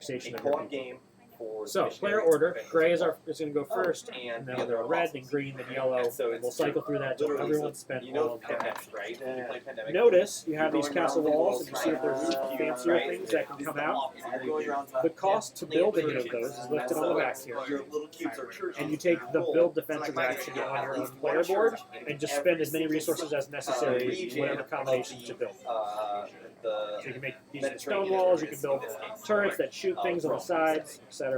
Conversation a of your co-op people. game for So, player order. Gray is going to go first, and then they're red, then green, then yellow. And we'll cycle through that until everyone's spent all of their Pandemic, right? When you play Pandemic, Notice you have these castle walls, and you see if there's fancier things that can come out. The cost to build any of those is listed on the back here. And you take the build defensive action on your own player board, and just spend as many resources as necessary with whatever combination to build. So you can make these stone walls, you can build turrets that shoot things on the sides, etc.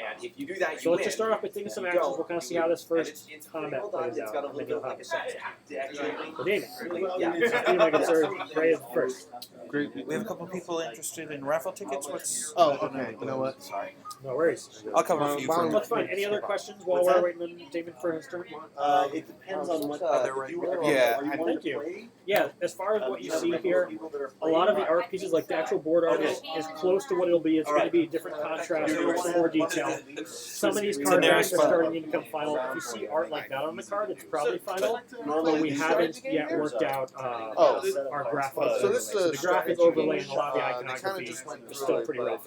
And if you do that, So let's just start off with taking some actions. We'll kind of see how this first combat plays out, and then you'll have a sense. So David, I can serve Gray first. Great. We have a couple people interested in raffle tickets. What's okay. You know what? Sorry. No worries. I'll cover for you. That's fine. Any other questions while we're waiting on David for his turn? It depends on what Thank you. Yeah, as far as what you see here, a lot of the art pieces, like the actual board art, is close to what it'll be. It's going to be different contrast, some more detail. Some of these card backs are starting to become final. If you see art like that on the card, it's probably final. But we haven't yet worked out our graphics. So this is the graphic overlay and a lot of the iconography just went is still pretty rough.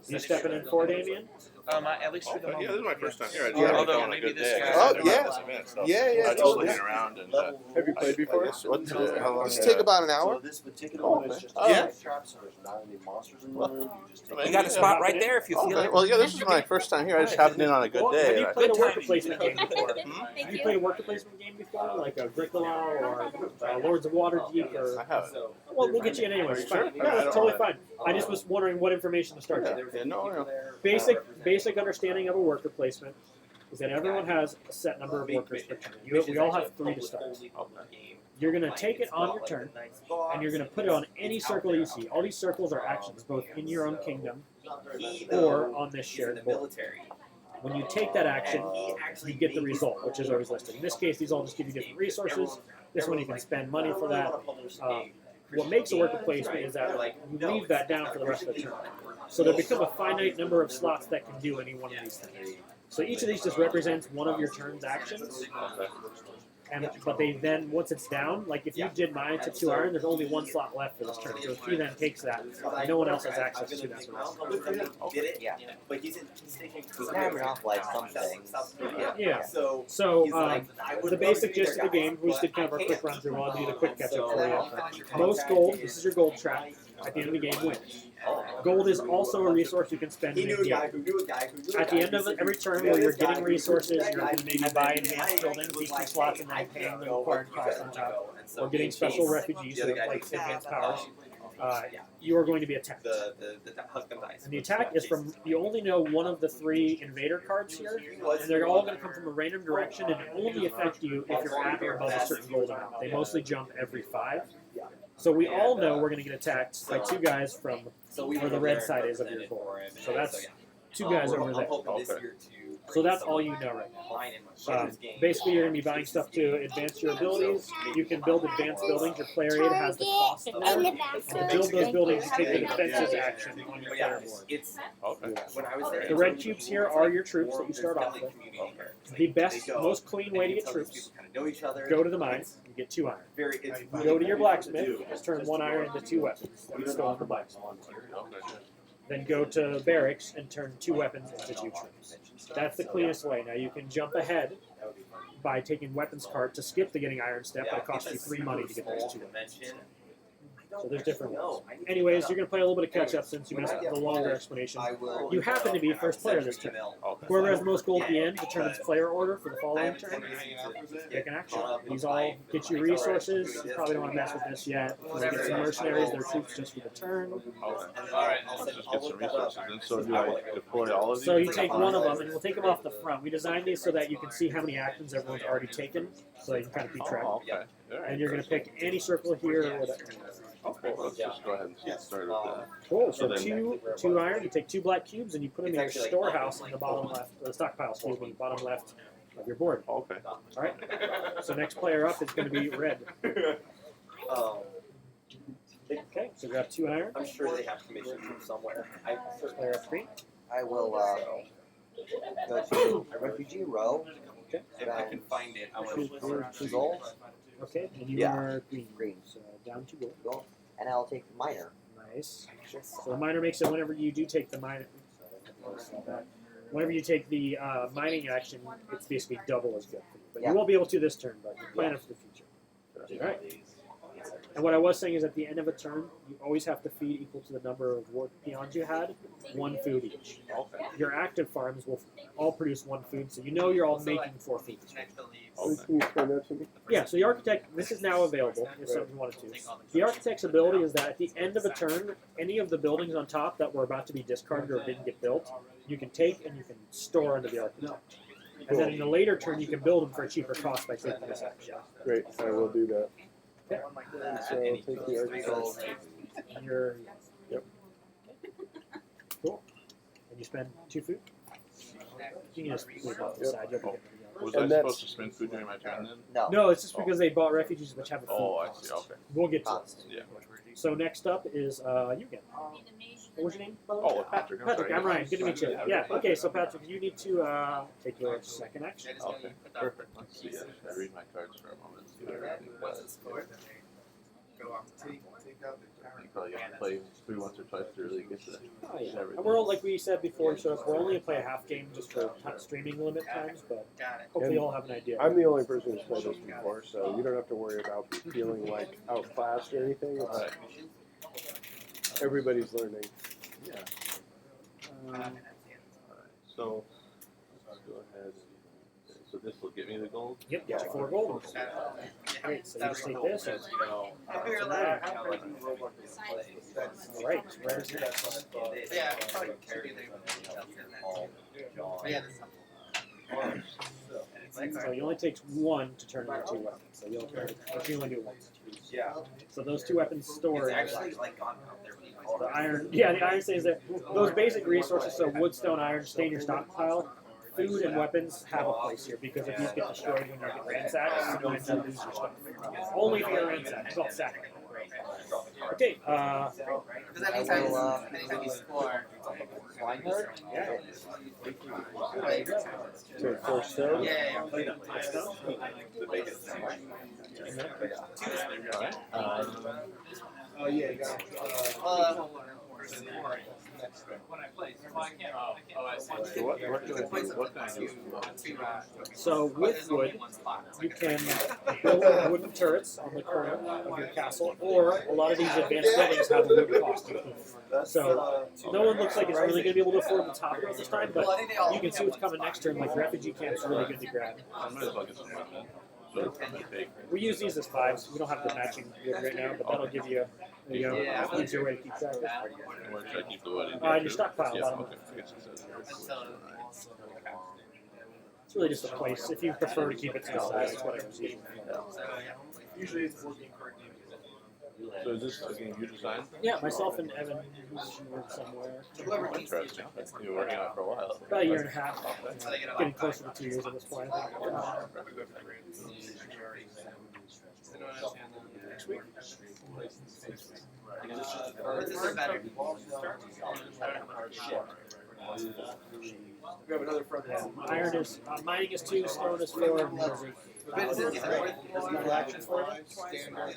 You stepping in for Damien? At least for the moment. Yeah, this is my first time here. Yeah. Although maybe this guy. Oh, yeah. I just looking around and. Have you played before? How long? Does it take about an hour? So this particular one is just Yeah. traps, so there's not any monsters in the room. You just take You got a spot right there if you feel Okay. it. Well, yeah, this is my first time here. I just happened in on a good Have day. you Right? played a Good worker timing. placement game before? Have you played a worker placement game before, like a Agricola or Lords of Waterdeep? I Or haven't. well, we'll get you in anyway. It's fine. Sure? Yeah, that's totally fine. I just was wondering what information to start with. Yeah, no. Basic understanding of a worker placement is that everyone has a set number of workers per turn. We all have 3 to start. You're going to take it on your turn, and you're going to put it on any circle you see. All these circles are actions, both in your own kingdom or on this shared board. When you take that action, you get the result, which is always listed. In this case, these all just give you different resources. This one you can spend money for that. What makes a worker placement is that you leave that down for the rest of the turn. So there become a finite number of slots that can do any one of these things. So each of these just represents one of your turn's actions. But they then, once it's down, like if you did mine to 2 iron, there's only 1 slot left for this turn. So if he then takes that, no one else has access to that. Did it? Yeah. But he's taking. He's hammering off like some things. Yeah. So the basic gist of the game, we just did kind of our quick run through. I'll do the quick catch up for you. Most gold, this is your gold trap. At the end of the game, wins. Gold is also a resource you can spend in a game. At the end of every turn where you're getting resources, you're going to maybe buy advanced buildings, these 2 slots, and then paying the required cost on top, or getting special refugees that like advanced powers. You are going to be attacked. And the attack is from, you only know one of the 3 invader cards here, and they're all going to come from a random direction and only affect you if you're at or above a certain gold amount. They mostly jump every 5. So we all know we're going to get attacked by 2 guys from where the red side is of your board. So that's 2 guys over there. So that's all you know right now. Basically, you're going to be buying stuff to advance your abilities. You can build advanced buildings. Your player aid has the cost there. And to build those buildings, you take the defenses action on your player board. The red cubes here are your troops that you start off with. The best, most clean way to get troops, go to the mine, you get 2 iron. Go to your blacksmith, just turn 1 iron into 2 weapons that you stole from the blacksmith. Then go to barracks and turn 2 weapons into 2 troops. That's the cleanest way. Now you can jump ahead by taking weapons cart to skip the getting iron step, but it costs you 3 money to get those 2 weapons. So there's different ways. Anyways, you're going to play a little bit of catch-up since you missed the longer explanation. You happen to be first player this turn. Whoever has the most gold at the end determines player order for the following turn. Take an action. These all get you resources. You probably don't want to mess with this yet. You get some mercenaries, they're troops just for the turn. Just get some resources. And so do I deploy all of these? So you take one of them, and we'll take them off the front. We designed these so that you can see how many actions everyone's already taken, so you can kind of keep track. And you're going to pick any circle here or whatever. Okay, let's just go ahead and get started with that. Cool. So two iron. You take 2 black cubes and you put them in your storehouse in the bottom left, or the stockpile, excuse me, bottom left of your board. Okay. All right. So next player up is going to be red. Okay. So grab 2 iron. I'm sure they have commission from somewhere. Player up green. I will go to a refugee row. Okay. If I can find it, I will. 2 gold. Okay. And you Yeah. are green. Green. So down 2 gold. Gold. And I'll take the miner. Nice. So the miner makes it whenever you do take the miner. Whenever you take the mining action, it's basically double as good for you. But you won't be able to this turn, but you plan it for the future. All right. And what I was saying is at the end of a turn, you always have to feed equal to the number of work peons you had, 1 food each. Okay. Your active farms will all produce 1 food, so you know you're all making 4 food. Okay. Can you explain that to me? Yeah, so the architect, this is now available if something you wanted to. The architect's ability is that at the end of a turn, any of the buildings on top that were about to be discarded or didn't get built, you can take and you can store under the architect. And then in a later turn, you can build them for a cheaper cost by taking this action. Great, I will do that. Okay. So I'll take the architect. And you're, Yep. Cool. And you spend 2 food? You can just leave it off the side. You'll get Was And I that's- supposed to spend food during my turn then? No, it's just because they bought refugees which have a food Oh, I cost. see. Okay. We'll get to it. Yeah. So next up is you again. What was your name? Oh, Patrick. Patrick, I'm Ryan. Good to meet you. Yeah. Yeah. Okay. So Patrick, you need to take your second action. Okay. Perfect. Let's see. I read my cards for a moment. See what everything does. You probably have to play through once or twice to really get to Oh, yeah. everything. And we're like we said before, so we're only gonna play a half game just for streaming limit times, but hopefully you'll have an idea. I'm the only person who's played this before, so you don't have to worry about feeling like outclassed or anything. It's, Alright. everybody's learning. Yeah. Um, So let's go ahead. So this will get me the gold. Yep. Get you 4 gold. Great. So you just take this. And, all right. Where's your So you only takes 1 to turn into 2 weapons. So you'll but you only do 1. Yeah. So those 2 weapons store. It's actually like gone out there. The iron, yeah, the iron stays there. Those basic resources, so wood, stone, iron, stay in your stockpile. Food and weapons have a place here because if these get destroyed when you get ransacked, sometimes you lose your stuff. Only if you're ransacked. It's called sacking. Okay, Because anytime you score, yeah. So 4 stone. yeah. Oh, yeah, you got So what can I do? What can I do? So with wood, you can build wooden turrets on the corner of your castle, or a lot of these advanced buildings have a wood cost included. So no one looks like it's really going to be able to afford the top row this time, but you can see what's coming next turn. Like refugee camps are really good to grab. I might as well get some weapons. So I'm gonna take. We use these as 5s. We don't have the matching wood right now, but that'll give you a easier way to keep track of it. Where should I keep the wood? In Your too? stockpile. Yeah. Bottom. Okay. I guess it says there. It's really just a place. If you prefer to keep it to the side, it's whatever's easier. Usually it's working correctly. So is this a game you designed? Yeah, myself and Evan, who's somewhere. Oh, interesting. You've been working on it for a while. About a year and a half. Getting closer to 2 years at this point, I think. Next week? We have another front. Iron is, mining is 2, stone is 4, and there's a action for you. There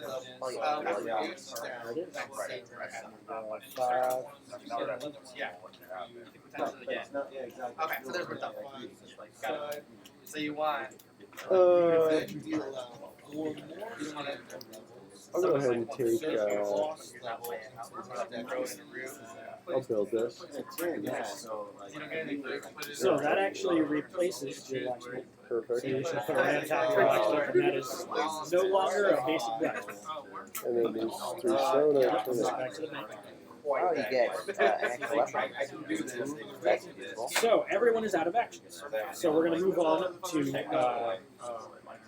it is. 5. Okay, so there's one double. So you want. I'll go ahead and take, I'll build this. So that actually replaces your blacksmith. So Perfect. you should put right on top of your blacksmith, and that is no longer a basic blacksmith. And then these 3 stone, I turn Goes it. back to the main. Oh, you get an extra weapon. That's useful. So everyone is out of actions. So we're going to move on to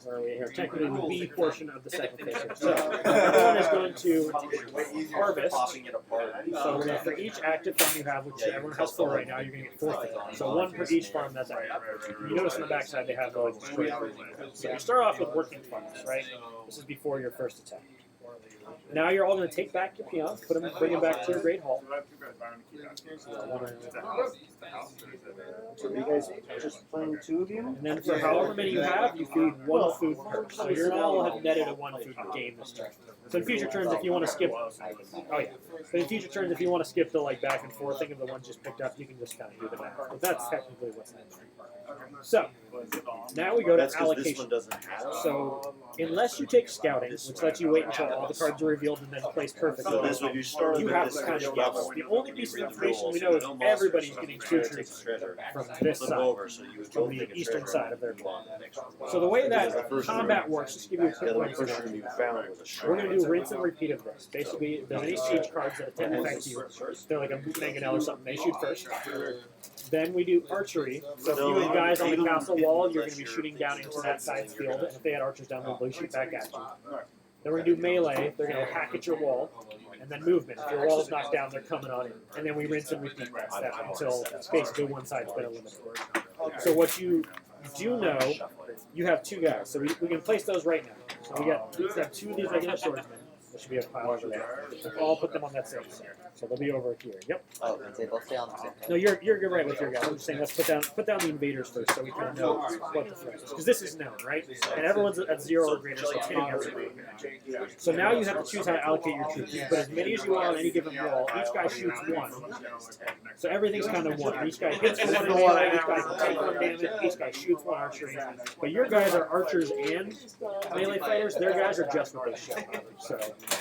where are we here? Technically, the B portion of the second phase. So everyone is going to harvest. So we're gonna, for each active farm you have, which everyone has 4 right now, you're going to get 4 things. So 1 for each farm that's active. You notice on the backside they have like straight. So you start off with working farms, right? This is before your first attack. Now you're all going to take back your peons, bring them back to your great hall. So you guys just playing 2 of you? And then for however many you have, you feed 1 food per. So you're all have netted a 1 food game this turn. So in future turns, if you want to skip, oh yeah. But in future turns, if you want to skip the like back and forth thing of the ones just picked up, you can just kind of do the math. But that's technically what's next. So now we go to allocation. So unless you take scouting, which lets you wait until all the cards are revealed and then place perfectly, you have to kind of guess. The only piece of information we know is everybody's getting 2 troops from this side, from the eastern side of their board. So the way that combat works, just to give you a quick rundown, we're going to do rinse and repeat of this. Basically, if there's any siege cards that attempt to affect you, they're like a mangonel or something, they shoot first. Then we do archery. So if you have guys on the castle wall, you're going to be shooting down into that side's field, and if they had archers down there, they'll shoot back at you. Then we're going to do melee. They're going to hack at your wall. And then movement. If your wall is knocked down, they're coming on in. And then we rinse and repeat that step until basically one side's been eliminated. So what you do know, you have 2 guys. So we can place those right now. So we have 2 of these regular swordsmen. There should be a pile over there. We'll all put them on that same side. So they'll be over here. Yep. Oh, and they both stay on the same No, you're right with your guys. I'm just saying let's put down the invaders first so we kind of know what the threat is. Because this is known, right? And everyone's at 0 or greater, so it's hitting everyone. So now you have to choose how to allocate your troops. You can put as many as you want on any given wall. Each guy shoots 1. So everything's kind of 1. Each guy hits 1 melee, each guy can take 1 damage, each guy shoots 1 archery. But your guys are archers and melee fighters. Their guys are just what they shoot. So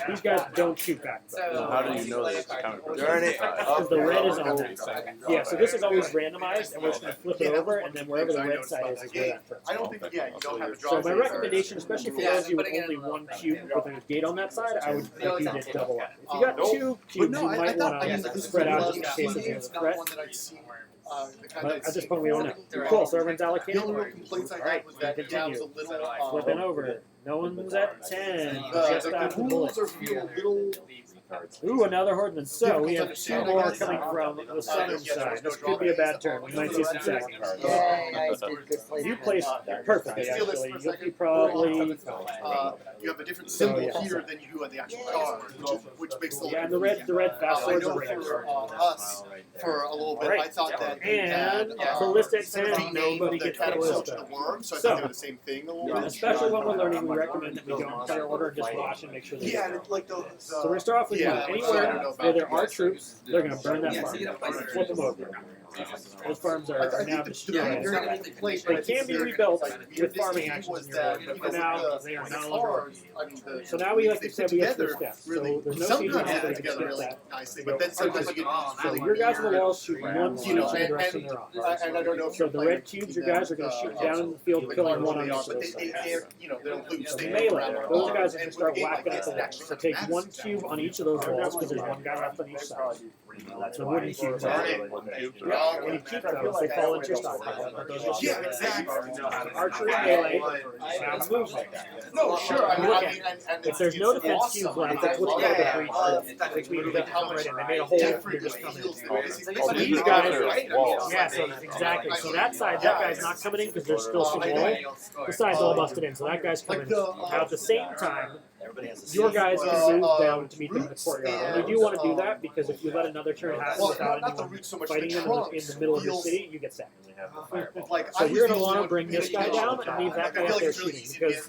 these guys don't shoot back. How do you know that it's counted? Because the red is on that side. Yeah, so this is always randomized, and we're just going to flip it over, and then wherever the red side is where that turns. I don't think, you don't have a draw. So my recommendation, especially for those of you with only 1 cube with a gate on that side, I would think you did double up. If you got 2 cubes, you might want to spread out just in case there's a threat. But at this point, we don't know. Cool, so everyone's allocated? Alright, continue. Flipping over. No one's at 10. Just after bullets. Ooh, another Hordman. So we have 2 more coming from the southern side. This could be a bad turn. We might see some second cards. You placed perfectly, actually. You'll be probably. You have a different symbol here than you do on the actual card, which makes a little. Yeah, and the red fast swords are red. For us, for a little bit, I thought that. And ballistic 10, nobody gets ballista. So I think they're the same thing a little bit. Especially when we're learning, we recommend that we don't clear order and just watch and make sure they get it. So we're going to start off with anywhere where there are troops, they're going to burn that farm. Flip them over. Those farms are now destroyed. They can be rebuilt with farming actions in your board, but for now, they are no longer. So now we, like you said, we have 3 steps. So there's no siege until they can skip that. But then sometimes you get So your guys on the walls shoot 1 siege in the direction they're on. and I don't know if So the red cubes, your guys are going to shoot down in the field, killing 1 on each of those sides. they'll lose. So melee, those guys are going to start whacking at the walls. So take 1 cube on each of those walls because there's 1 guy left on each side. So wooden cubes are when you keep those, they fall into your stockpile. But those Yeah, exactly. archery, melee, now movement. No, sure. If there's no defense cube left, that's what's called a breach. Which means they come right in. They made a hole. They're just coming in. So these guys, yeah, so exactly. So that side, that guy's not coming in because there's still some wall. The side's all busted in, so that guy's coming in. Now at the same time, your guys can move down to meet them in the courtyard. And you do want to do that because if you let another turn happen without anyone fighting them in the middle of your city, you get sacked. So you're going to want to bring this guy down and leave that guy up there shooting because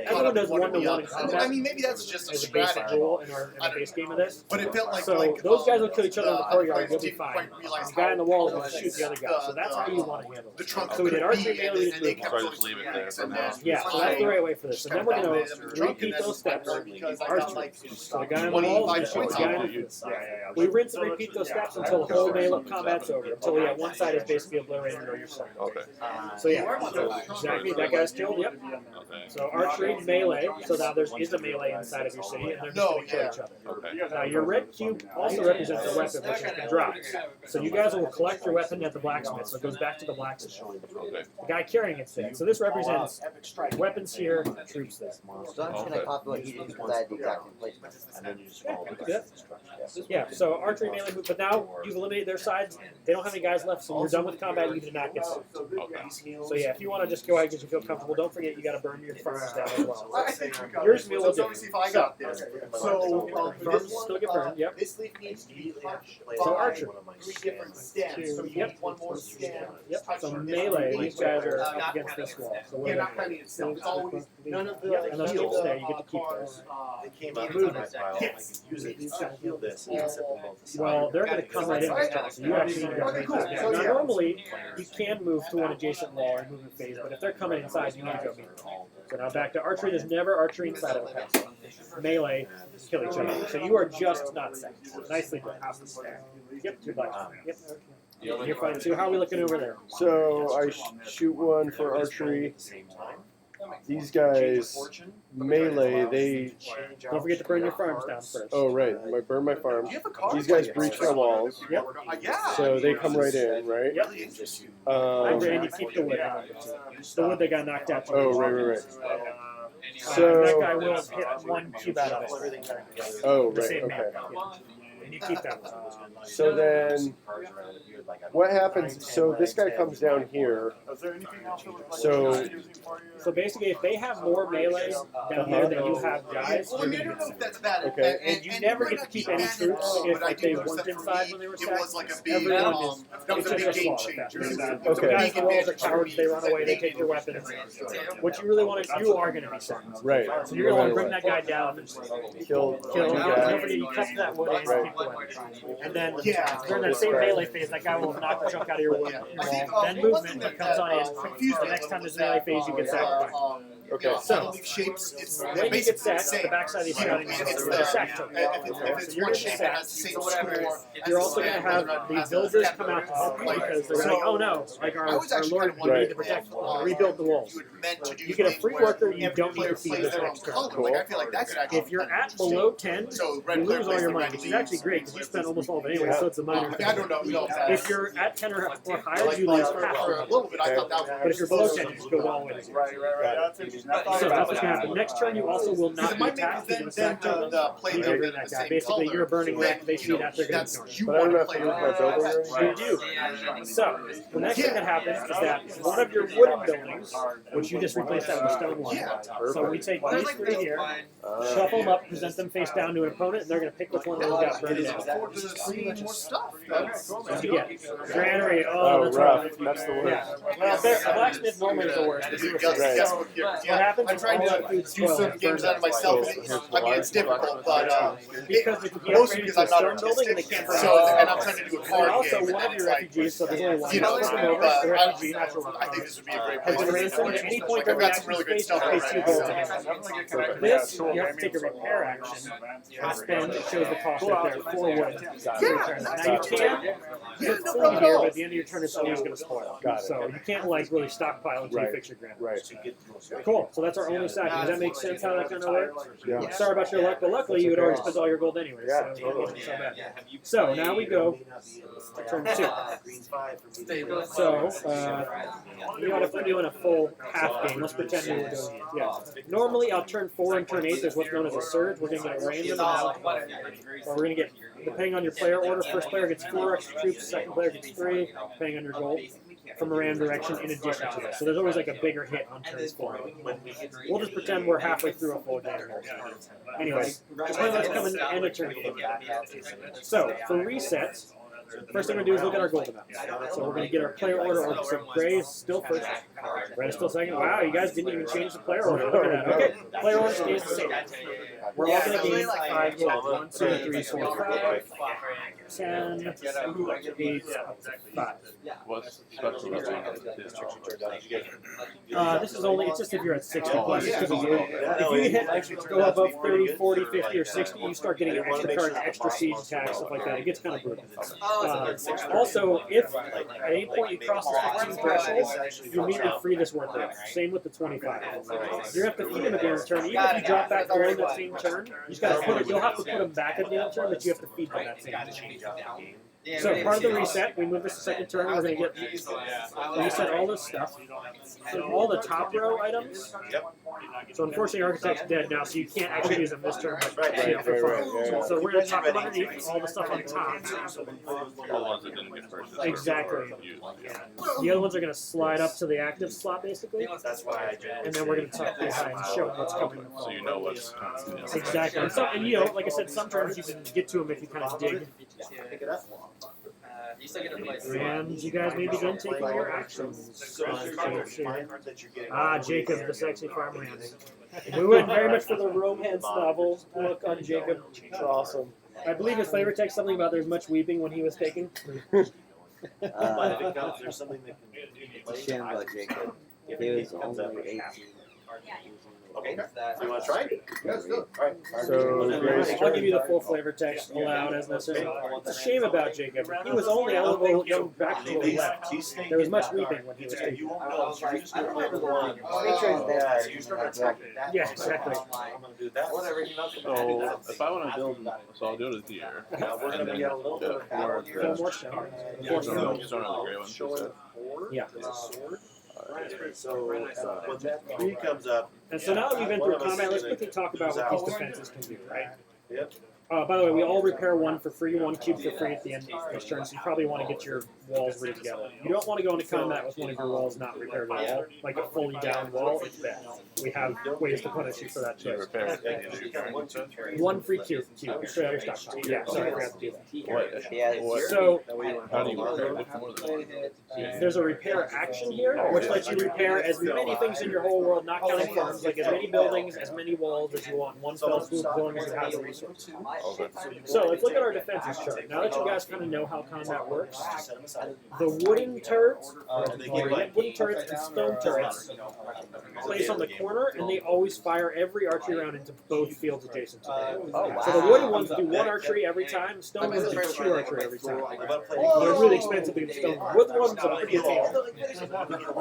everyone does 1-to-1 in combat. I mean, maybe that's just a as a basic strategy. rule in our base game of this. But it felt like So those guys will kill each other in the courtyard, you'll be fine. The guy in the wall is going to shoot the other guy. So that's how you want to handle it. So we did archery, melee, we did movement. So I just leave it there for now. Yeah, so that's the right way for this. And then we're going to repeat those steps. Archery. So the guy on the wall is going to shoot the guy in the field. We rinse and repeat those steps until the whole melee combat's over. Until we have one side is basically obliterated on your side. Okay. So yeah, exactly. That guy's killed. Yep. Okay. So archery, melee. So now there is a melee inside of your city, and they're just going to kill each other. Okay. Now your red cube also represents a weapon which has been dropped. So you guys will collect your weapon at the blacksmith. So it goes back to the blacksmith. Okay. The guy carrying it's dead. So this represents weapons here, troops there. So I'm just gonna copy what he did because I had the exact same placement. And then you just Yeah, follow you can the do that. Yeah, so archery, melee, move, but now you've eliminated their sides. They don't have any guys left, so you're done with combat. You do not get sick. Okay. So yeah, if you want to just go ahead because you feel comfortable, don't forget you got to burn your farms down as well. Yours will So obviously if I got this. So farms still get burned. Yep. this leaf needs to be So archery. 3 different stems. So you Yep. need 1 more stem. Yep. So melee, these guys are up against this wall. So You're whatever. not cutting it itself. It's always none of the Yep, and those chips there, you get to keep They came out of my file. I could use it to heal this. And set them both aside. Well, they're going to come right in this turn, so you actually need to go meet this guy. Now, normally, you can move to one adjacent wall or move in phase, but if they're coming inside, you need to go meet them. So now back to archery. There's never archery inside of a castle. Melee, kill each other. So you are just not safe. Nicely done. Yep, two black. Yep. You're fine too. How are we looking over there? So I shoot one for archery. These guys, melee, they... Don't forget to burn your farms down first. Oh, right. I burn my farms. These guys breach my walls. Yep. So they come right in, right? Yep. And you keep the wood. The wood that got knocked out. Oh, right. So that guy will hit one cube out of it. Oh, The right, same okay. map. And you keep that one. So then, what happens, so this guy comes down here, So basically, if they have more melee down there than you have guys, Well, I mean, I don't know if that's bad. Okay. and you never get to keep any troops if like, they weren't inside when they were It was sacked. like a big, Everyone is, that was it's a just big game slaughter fest. changer. The Okay. guys in the walls are cowards, they run away, they take your weapons. What you really want is, you are going to be sacked. right. So you're going to want to bring that guy down and Kill kill him. guy. Don't forget, you cut that wood and Right. keep the weapon. And then Yeah. during that same melee phase, that guy will knock the chunk out of your wall. Then movement, he comes on in. The next time there's a melee phase, you get sacked. Okay. So, shapes, it's when you get basically sacked, the same. the backside of the scouting is a sack token. If So it's you're one going to shape, it sack. has the same score. You're also going to have the villagers come out to help you because they're like, oh no, like our lord, we need to protect, rebuild the walls. You get a free worker, you don't need to feed this next turn. Like, I feel like that's actually If you're at below 10, so you lose all your money, which is actually great because you spend almost all of it anyway, so it's a minor I thing. don't know. If you're at 10 or higher, you lose half For of a it. little bit, I thought that was. But if you're below 10, you just go all the way to 0. So that's what's going to happen. Next turn, you also will not be attacked. You're going to sack tokens. You can bring that guy. Basically, you're burning that. They shoot at their guns. But I don't have to move my building or You anything? do. So, the next thing that happens is that one of your wooden buildings, which you just replaced that with a stone one. So we take these three here, shuffle them up, present them face down to an opponent, and they're going to pick which one they got burned down. More stuff. What you get? Granary. Oh, Oh, that's rough. right. That's the worst. Yeah. Well, a blacksmith normally is the worst. But you were saying. Right. What happens I'm is trying all to that food's do spoiled. some games out of myself. I mean, it's difficult, but Because if you mostly upgrade because to I'm a not stone building, they artistic. can't burn So, it. and I'm trying to do a And card also, game. one of and your it's like, refugees, so there's only one. you know, Welcome over. but The I refugee, natural think this would be a great has place. been ransomed at any point I've during the got some action really good space, stuff pays 2 gold. already. This, you have to take a repair action and spend, it shows the cost right there, 4 wood. Now you can put food here, but at the end of your turn, it's always going to spoil. Got it. So you can't like really stockpile until you Right. fix your granary. Right. Cool. So that's our only sack. Does that make sense how that kind of works? Yeah. Sorry about your luck, but luckily you had already spent all your gold anyway. Yeah, So it wasn't so bad. So now we go to turn 2. So you know, if we're doing a full half game, let's pretend we were doing it. Yeah. Normally, on turn 4 and turn 8, there's what's known as a surge. We're going to get a random amount, or we're going to get, depending on your player order, first player gets 4 extra troops, second player gets 3, depending on your goal, from a random direction in addition to this. So there's always like a bigger hit on turn 4. We'll just pretend we're halfway through a full game here. Anyways, just let's come in end of turn 4. So for resets, first thing we're going to do is look at our gold amounts. So we're going to get our player order. So Gray is still first. Red is still second. Wow, you guys didn't even change the player order. Look at that. Okay, player order stays the same. We're all going to gain 5 gold. 1, 2, 3, 4, 5, 10, 8, 5. What's special about this? This is only, it's just if you're at 60 plus. It's because of you. If you hit, go above 30, 40, 50, or 60, you start getting extra cards, extra siege attacks, stuff like that. It gets kind of brutal. Also, if at any point you cross the 15 threshold, you immediately free this worker. Same with the 25. You have to feed him at the end of the turn. Even if you drop back during that same turn, you just gotta put it, you'll have to put him back at the end of the turn, but you have to feed them that same turn. So part of the reset, we move this to second turn, we're going to get reset all this stuff. So all the top row items. So unfortunately Architect's dead now, so you can't actually use them this turn, but you know, for fun. So we're going to top them underneath, all the stuff on top. The ones that didn't get purchased. Exactly. Yeah. The other ones are going to slide up to the active slot basically. And then we're going to tuck behind and show what's coming. So you know what's. Exactly. And, so, and you know, like I said, some turns you can get to them if you kind of dig. And you guys may begin taking your actions. Ah, Jacob, the sexy farmhand. We went very much for the romance novel look on Jacob. It's awesome. I believe his flavor text something about there's much weeping when he was taken. There's something that can. It's a shame about Jacob. He was only 18. Okay. You want to try? Yeah, let's do it. All right. So, Grace, I'll give you the full flavor text aloud as necessary. It's a shame about Jacob. He was only a little young back to the left. There was much weeping when he was taken. Yeah, exactly. So if I want to build, so I'll do it a deer. We're going to be a little bit of battle here. Four more stone. Four stone. Stone on the gray one. She said. Yeah. So when that 3 comes up, And so now that we've been through combat, let's quickly talk about what these defenses can do, right? Yep. By the way, we all repair 1 for free, 1 cube for free at the end of each turn, so you probably want to get your walls ready together. You don't want to go into combat with one of your walls not repaired at all, like a fully down wall. It's bad. We have ways to punish you for that Do you choice. repair it? 1 free cube. Straight out of your stockpile. Yeah, sorry, I forgot to do that. What? yeah, What? So How do you repair it more than there's a repair action here, which lets you repair as many things in your whole world, not counting farms, like as many buildings, as many walls as you want in one fell swoop, as long as it has a resource. So let's look at our defenses chart. Now that you guys kind of know how combat works, the wooden turrets, wooden turrets and stone turrets place on the corner, and they always fire every archery round into both fields adjacent to them. So the wooden ones do 1 archery every time, stone ones do 2 archery every time. They're really expensive to get stone. Wood ones are pretty attainable.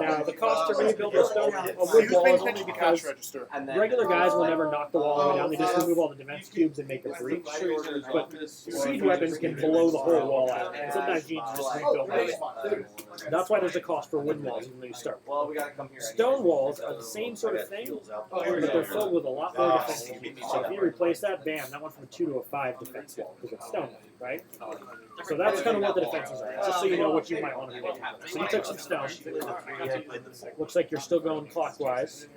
Now the cost to rebuild a wood wall is only because regular guys will never knock the wall all the way down. They just remove all the defense cubes and make a breach. But siege weapons can blow the whole wall out, and sometimes you need to just rebuild them. That's why there's a cost for wooden walls when you start. Stone walls are the same sort of thing, but they're filled with a lot more defense. So if you replace that, bam, that went from a 2 to a 5 defense wall because it's stone, right? So that's kind of what the defenses are, just so you know what you might want to do. So you took some stone. Looks like you're still going clockwise.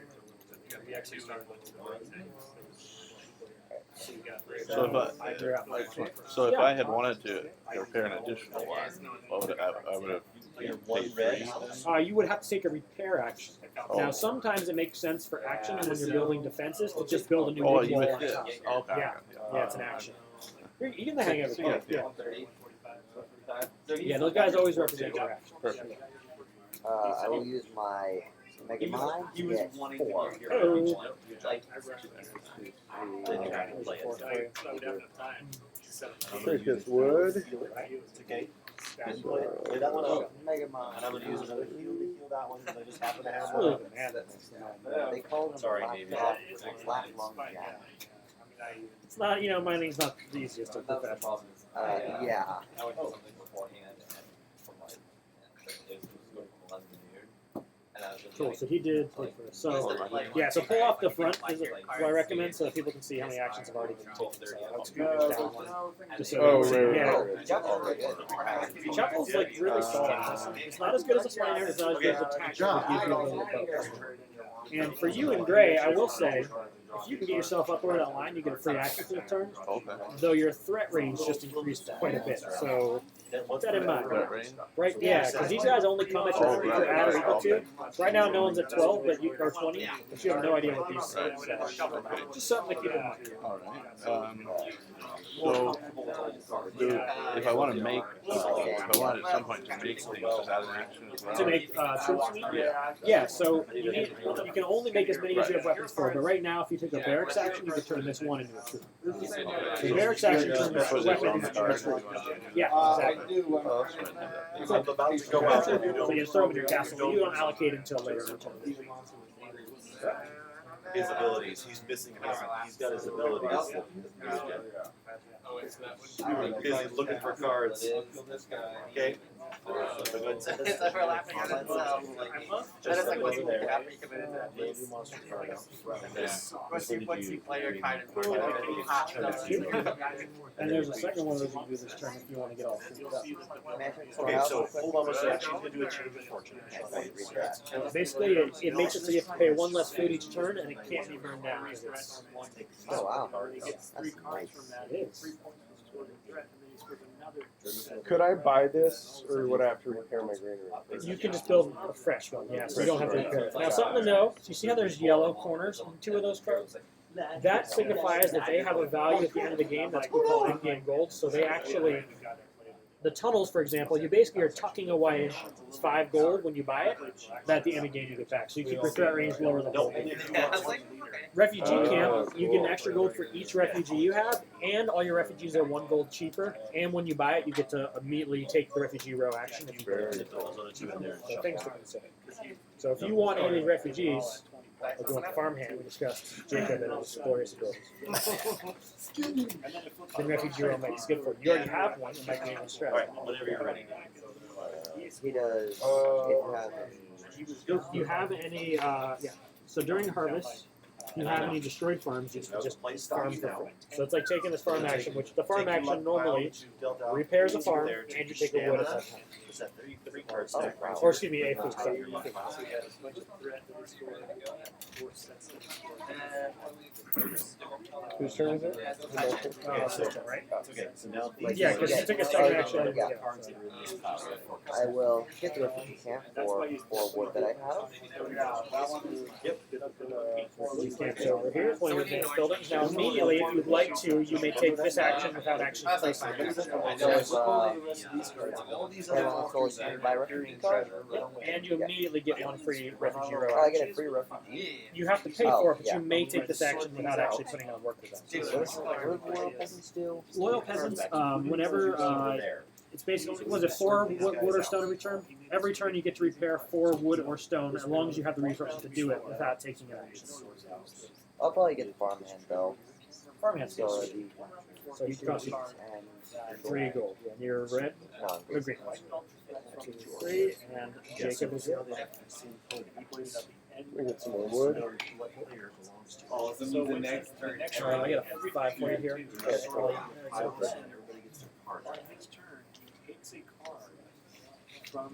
So if I had wanted to repair an additional one, what would I would have paid 3? You would have to take a repair action. Now, sometimes it makes sense for action when you're building defenses to just build a new wall on top. Okay. Yeah, it's an action. You get the hang of it. Yeah, those guys always represent your action. Perfect. I will use my Mega Mind to get 4. take this wood. Lay that one out. Mega Mind. And I'm going to use another heal to heal that one because I just happen to have It's really one. bananas. They call them black lung jack. It's not, mining's not the easiest of professions. Yeah. Cool, so he did play for us. So, yeah, so pull off the front is what I recommend so that people can see how many actions have already been taken. So let's go down one. Just so yeah. Chuckle's like really solid. It's not as good as a Spaniard, it's not as good as a Tax. And for you and Gray, I will say, if you can get yourself up over that line, you get a free action for the turn. Okay. Though your threat range just increased quite a bit. So keep that in mind. Right? Yeah, because these guys only come at your either at or equal to. Right now, no one's at 12, or 20, but you have no idea what these say. Just something to keep in mind. All right. So, if I want to make, if I want at some point to make things, is that an action as well? To make troops, you mean? Yeah, so you can only make as many as you have weapons for, but right now, if you take a barracks action, you can turn this one into a troop. The barracks action turns this weapon into a troop. Yeah, exactly. I'm about to go out. So you just throw them in your castle, but you don't allocate until later in the turn. His abilities. He's missing he's got his abilities. Busy looking for cards. Okay. So go ahead and send this. We're laughing at ourselves. That is like what's there. Once you play your card in front of it, And there's a second one of those you can do this turn if you want to get all trooped up. Okay, so hold on a second. She's gonna do a change of fortune. Basically, it makes it so you have to pay 1 less food each turn, and it can't be burned down because it's. Oh wow. That's nice. It is. Could I buy this, or would I have to repair my granary? You can just build a fresh one, yeah, so you don't have to repair it. Now, something to know, so you see how there's yellow corners on 2 of those cards? That signifies that they have a value at the end of the game that's called in-game gold, so they actually, the tunnels, for example, you basically are tucking away 5 gold when you buy it, that at the end of the game you get back. So you keep your threat range lower the whole game. Refugee camp, you get an extra gold for each refugee you have, and all your refugees are 1 gold cheaper, and when you buy it, you get to immediately take the refugee row action if you put those other 2 in there. So things to consider. So if you want any of these refugees, like you want the farmhand, we discussed Jacob and his glorious abilities. Then refugee row might be good for you. You already have one, it might be even stress. Whenever you're ready. He does. If you have any, yeah. So during harvest, if you have any destroyed farms, just farm for free. So it's like taking this farm action, which the farm action normally repairs a farm and you take a wood at that time. Or excuse me, a food. Sorry. Whose turn is it? Right? Okay, so now Yeah, because you took a start action. Yeah. I will get the refugee camp for wood that I have. These camps over here, one of your advanced buildings. Now, immediately, if you'd like to, you may take this action without actually placing it. There's by refugee card. And you immediately get 1 free refugee row Oh, I action. get a free refugee. You have to pay for it, but you may take this action without actually putting on work with them. What do loyal peasants do? Loyal peasants, whenever it's basically, was it 4 wood or stone every turn? Every turn you get to repair 4 wood or stone as long as you have the resources to do it without taking an action. I'll probably get the farmhand though. Farmhand So skills. So you cost you and 3 gold. Yeah, and you're red no, or green. 2, 3, and Jacob is here. We get some more wood. Oh, so the next turn. I got a 5 for you here.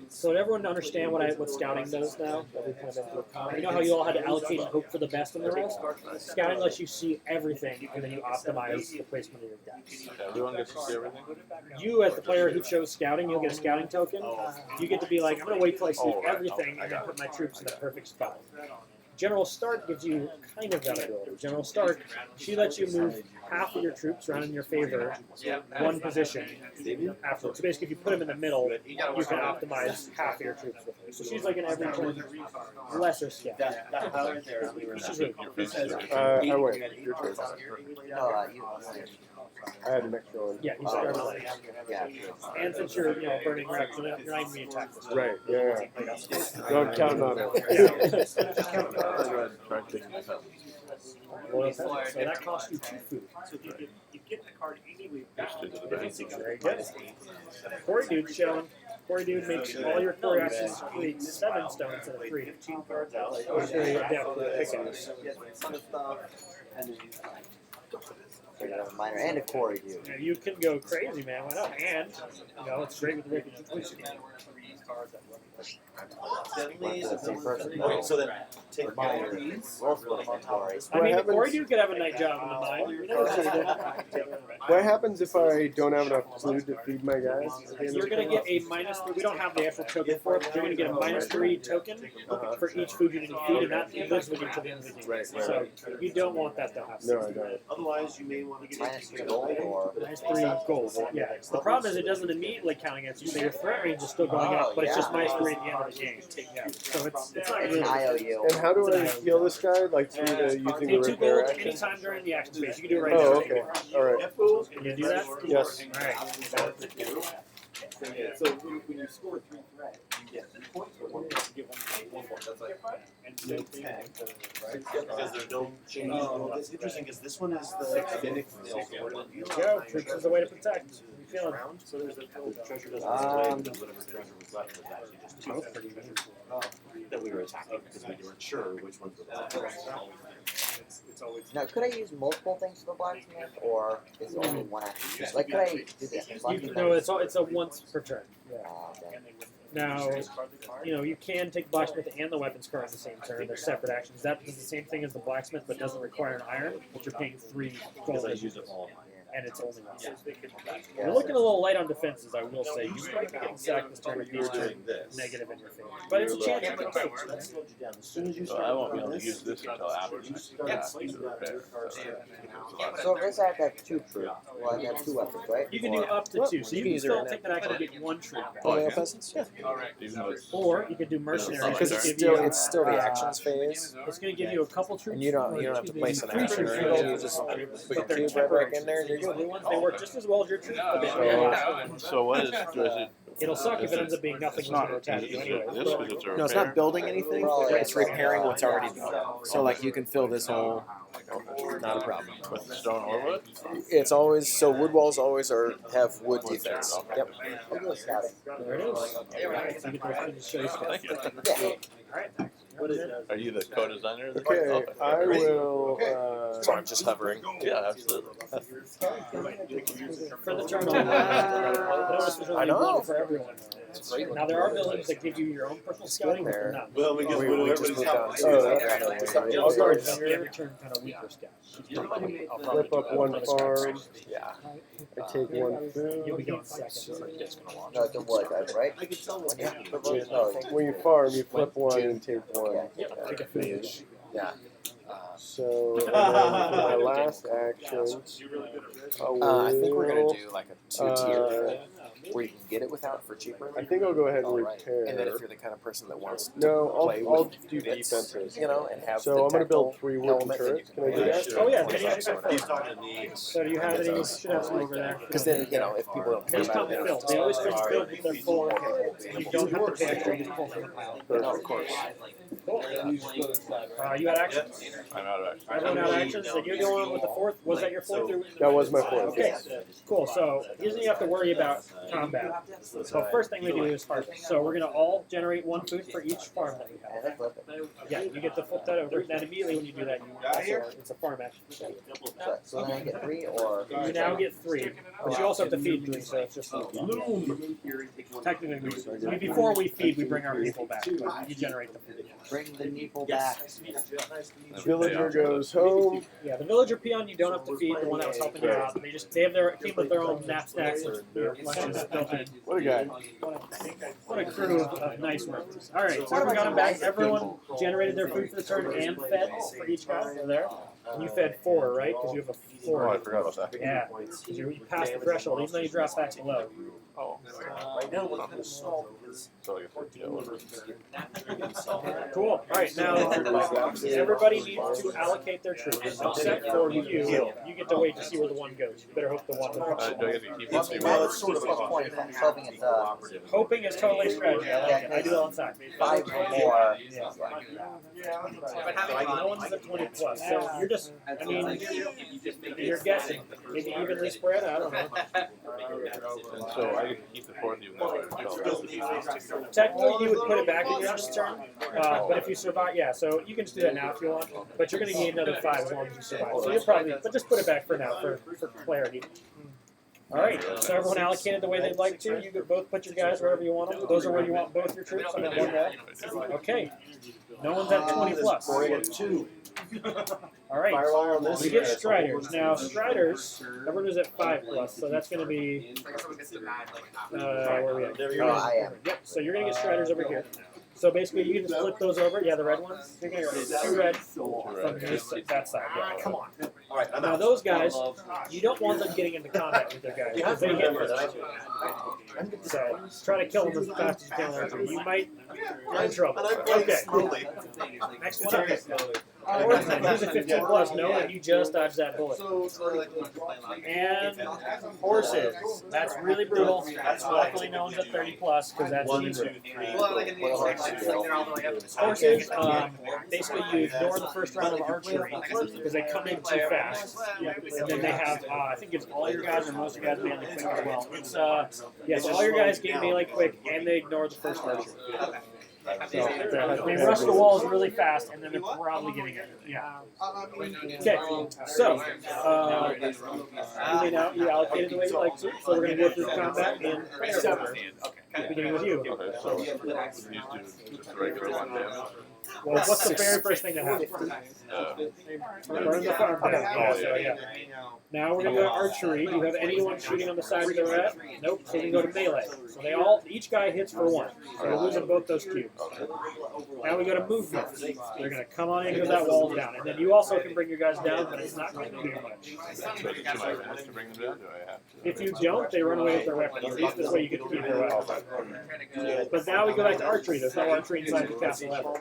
So to everyone to understand what scouting does now, you know how you all had to allocate and hope for the best in the rest? Scouting lets you see everything, and then you optimize the placement of your decks. Everyone gets to see everything? You, as the player who chose scouting, you'll get a scouting token. You get to be like, I'm going to wait till I see everything and then put my troops in the perfect spot. General Stark gives you kind of that ability. General Stark, she lets you move half of your troops around in your favor, 1 position afterwards. So basically, if you put them in the middle, you can optimize half of your troops with her. So she's like an every turn lesser scale. She's really cool. I went. Your turn. no, you. I had an extra one. Yeah, he's starting like, Yeah. and since you're burning reps, you're not even being attacked. Right, yeah. Don't count on it. So that costs you 2 food. Very good. Quarry Dude's showing. Quarry Dude makes all your quarry actions complete 7 stones instead of 3. Which is very adept with pickaxe. So you have a minor and a quarry dude. Now, you can go crazy, man. Why not? And, it's great with the refugee police. So then, take Minor. these. Roll split on quarry. I mean, the happens- Quarry Dude could have a night job in the mine. You never say that. What happens if I don't have enough food to feed my guys? You're going to get a -3. We don't have the actual token for it, but you're going to get a -3 token for each food you need to feed, and that lives with you to the end of the game. Right. So you don't want that to happen. No, I don't. Otherwise, you may want to get -3 gold or -3 gold. Yeah. The problem is it doesn't immediately count against you, so your threat range is still going up, but it's just -3 at the end of the game. Yeah. So it's not it's really. an IOU. And how do I heal this guy? Like through the using the Pay 2 repair gold action? anytime during the action phase. You can do it right now. Oh, okay. All right. Can you do that? Yes. Alright. So when you score 3 threat, you get 3 points or 1 point. You get 1 point. That's like no 10. because there's no change. What's interesting is this one is the Finnick Go. Troops is the way to protect. How you feeling? So there's the treasure doesn't display because whatever treasure was left was actually just 2 that we were attacking because we weren't sure which ones were left. Now, could I use multiple things for the blacksmith, or is it only one action? Like, could I do this? No, it's a once per turn. Okay. Now, you can take blacksmith and the weapons card in the same turn. They're separate actions. That is the same thing as the blacksmith, but doesn't require an iron. But you're paying 3 Because gold. I use it all. and it's only one. You're looking a little light on defenses, I will say. You might be getting sacked this turn if these two negative in your favor. But it's a chance you can take. So I won't be able to use this until after I have to repair. So if this I have 2 troops, well, I have 2 weapons, right? You can do up to 2, so you can still take that action and get 1 troop back. Oh, yeah. Peasants? Yeah. Even though it's Or you could do mercenaries. Because which it's give you, still the actions phase, It's going to give you a couple troops. and you don't have to place an action or anything. You just put your cube right back in there, and you're The good. ones they work just as well as your troops, but they So what is it? it'll suck if it ends up being nothing It's with not. zero Is attached it anyway. this because it's a repair? No, it's not building anything. Well, It's repairing what's already built. So like you can fill this hole, not a problem. With stone or wood? It's always so wood walls always have wood defense. Yep. I'll do a scouting. There it is. Alright, so you get those things to show you stuff. Thank you. Alright. Are you the co-designer of this? Okay, I will. So I'm just hovering. Yeah, absolutely. For the turn on, notice there's I only know. one for everyone. Now there are buildings that give you your own personal scouting, but they're not. Well, because We just moved on to I'll guard every turn kind of weaker scout. Flip up one farm. Yeah. I take one You'll be food. going second. No, it's a wood, right? I could tell what's Yeah. happening. No, When you farm, you flip one and take one. Yep, take a food. Yeah. So and then for my last action, I think we're gonna will, do like a 2-tier where you can get it without for cheaper. I think I'll go ahead and Alright. repair. And then if you're the kind of person that wants to No, play I'll with do bits, defenses. you know, and have So the I'm gonna build tactile 3 wooden element, then you turrets. can Can I do that? Oh yeah, Twenty can you bucks go or first? He's talking to me. So do you have any? You should have some over there. because then you know if people don't care These come about it, filled. They always come filled with their full. You don't have to pay extra. You just pull them out. no, of course. Cool. You had action? I'm out of action. Everyone had action. So you're the one with the 4th. Was that your 4th? Or? That was my 4th. Okay, cool. So usually you have to worry about combat. So first thing we do is harvest. So we're gonna all generate 1 food for each farm that we And have. I flip it. Yeah, you get to flip that over. Then immediately when you do that, you also, it's a farm action. So then I get 3 or. You now get 3, but you also have to feed 3. So it's just technically before we feed, we bring our people back. But you generate the food. Bring the people back. Villager goes home. Yeah, the villager peon you don't have to feed. The one that was helping you out. They have their came with their own knapsacks or lunches built in. What a guy. What a crew of nice workers. All right, so everyone got them back. Everyone generated their food for the turn and fed for each guy over there. And you fed 4, right? Because you have a Oh, I 4. forgot about that. Yeah, 'cause you passed the threshold, even though you dropped back below. Oh. Right now, what kind of salt is? So I guess, yeah, whatever. Cool. All right, now everybody needs to allocate their troops, except for you. You get to wait to see where the one goes. You better hope the one. Do I get to keep it? Well, it's sort of a point. I'm hoping it's Hoping is totally strategy. I like it. I do it all the time. 5 or more. No one's at 20 plus, so you're just. I mean, you're guessing. Maybe evenly spread. I don't know. And so I get to keep the 4th even though I don't. Technically, you would put it back in your next turn, but if you survive, yeah. So you can just do that now if you want. But you're going to gain another 5 as long as you survive. So you're probably, but just put it back for now for clarity. All right. So everyone allocated the way they'd like to. You could both put your guys wherever you want them. Those are where you want both your troops on that one wall. Okay. No one's at 20 plus. All right. We get Striders. Now Striders, everyone is at 5 plus, so that's going to be. Where are we at? I am. Yep. So you're going to get Striders over here. So basically, you can just flip those over. Yeah, the red ones. You're going to get 2 red from that side. Yeah. Come on. All right, I'm Now out. those guys, you don't want them getting into combat with their guys because they get first. So try to kill them as fast as you can. Archer. You might get in trouble. Okay. Next one. Horseman, who's a 15 plus? No, and you just dodged that bullet. And horses. That's really brutal. That's luckily no one's at 30 plus because that's 1, easy. 2, 3. Horses, basically you ignore the first round of archery because they come in too fast. And then they have, I think it's all your guys or most of your guys melee quick as well. It's, yeah, so all your guys gain melee quick and they ignore the first archery. So, they rush the walls really fast, and then they're probably getting it. Yeah. Okay, so, you allocated the way you like to, so we're going to go through combat in order. beginning with you. Okay, so these do just regular 1 damage. Well, what's the very first thing that happens? Burn the farm down. Yeah, so yeah. Now we're gonna go to archery. Do you have anyone shooting on the side of the red? Nope. So we can go to melee. So they each guy hits for 1. So you're losing both those cubes. Now we go to movement. They're gonna come on in because that wall's down, and then you also can bring your guys down, but it's not going to do much. So is it to my advantage to bring them down? Do I have to? If you don't, they run away with their weapons. At least this way you get to keep their weapons. But now we go back to archery. There's no archery inside the castle level.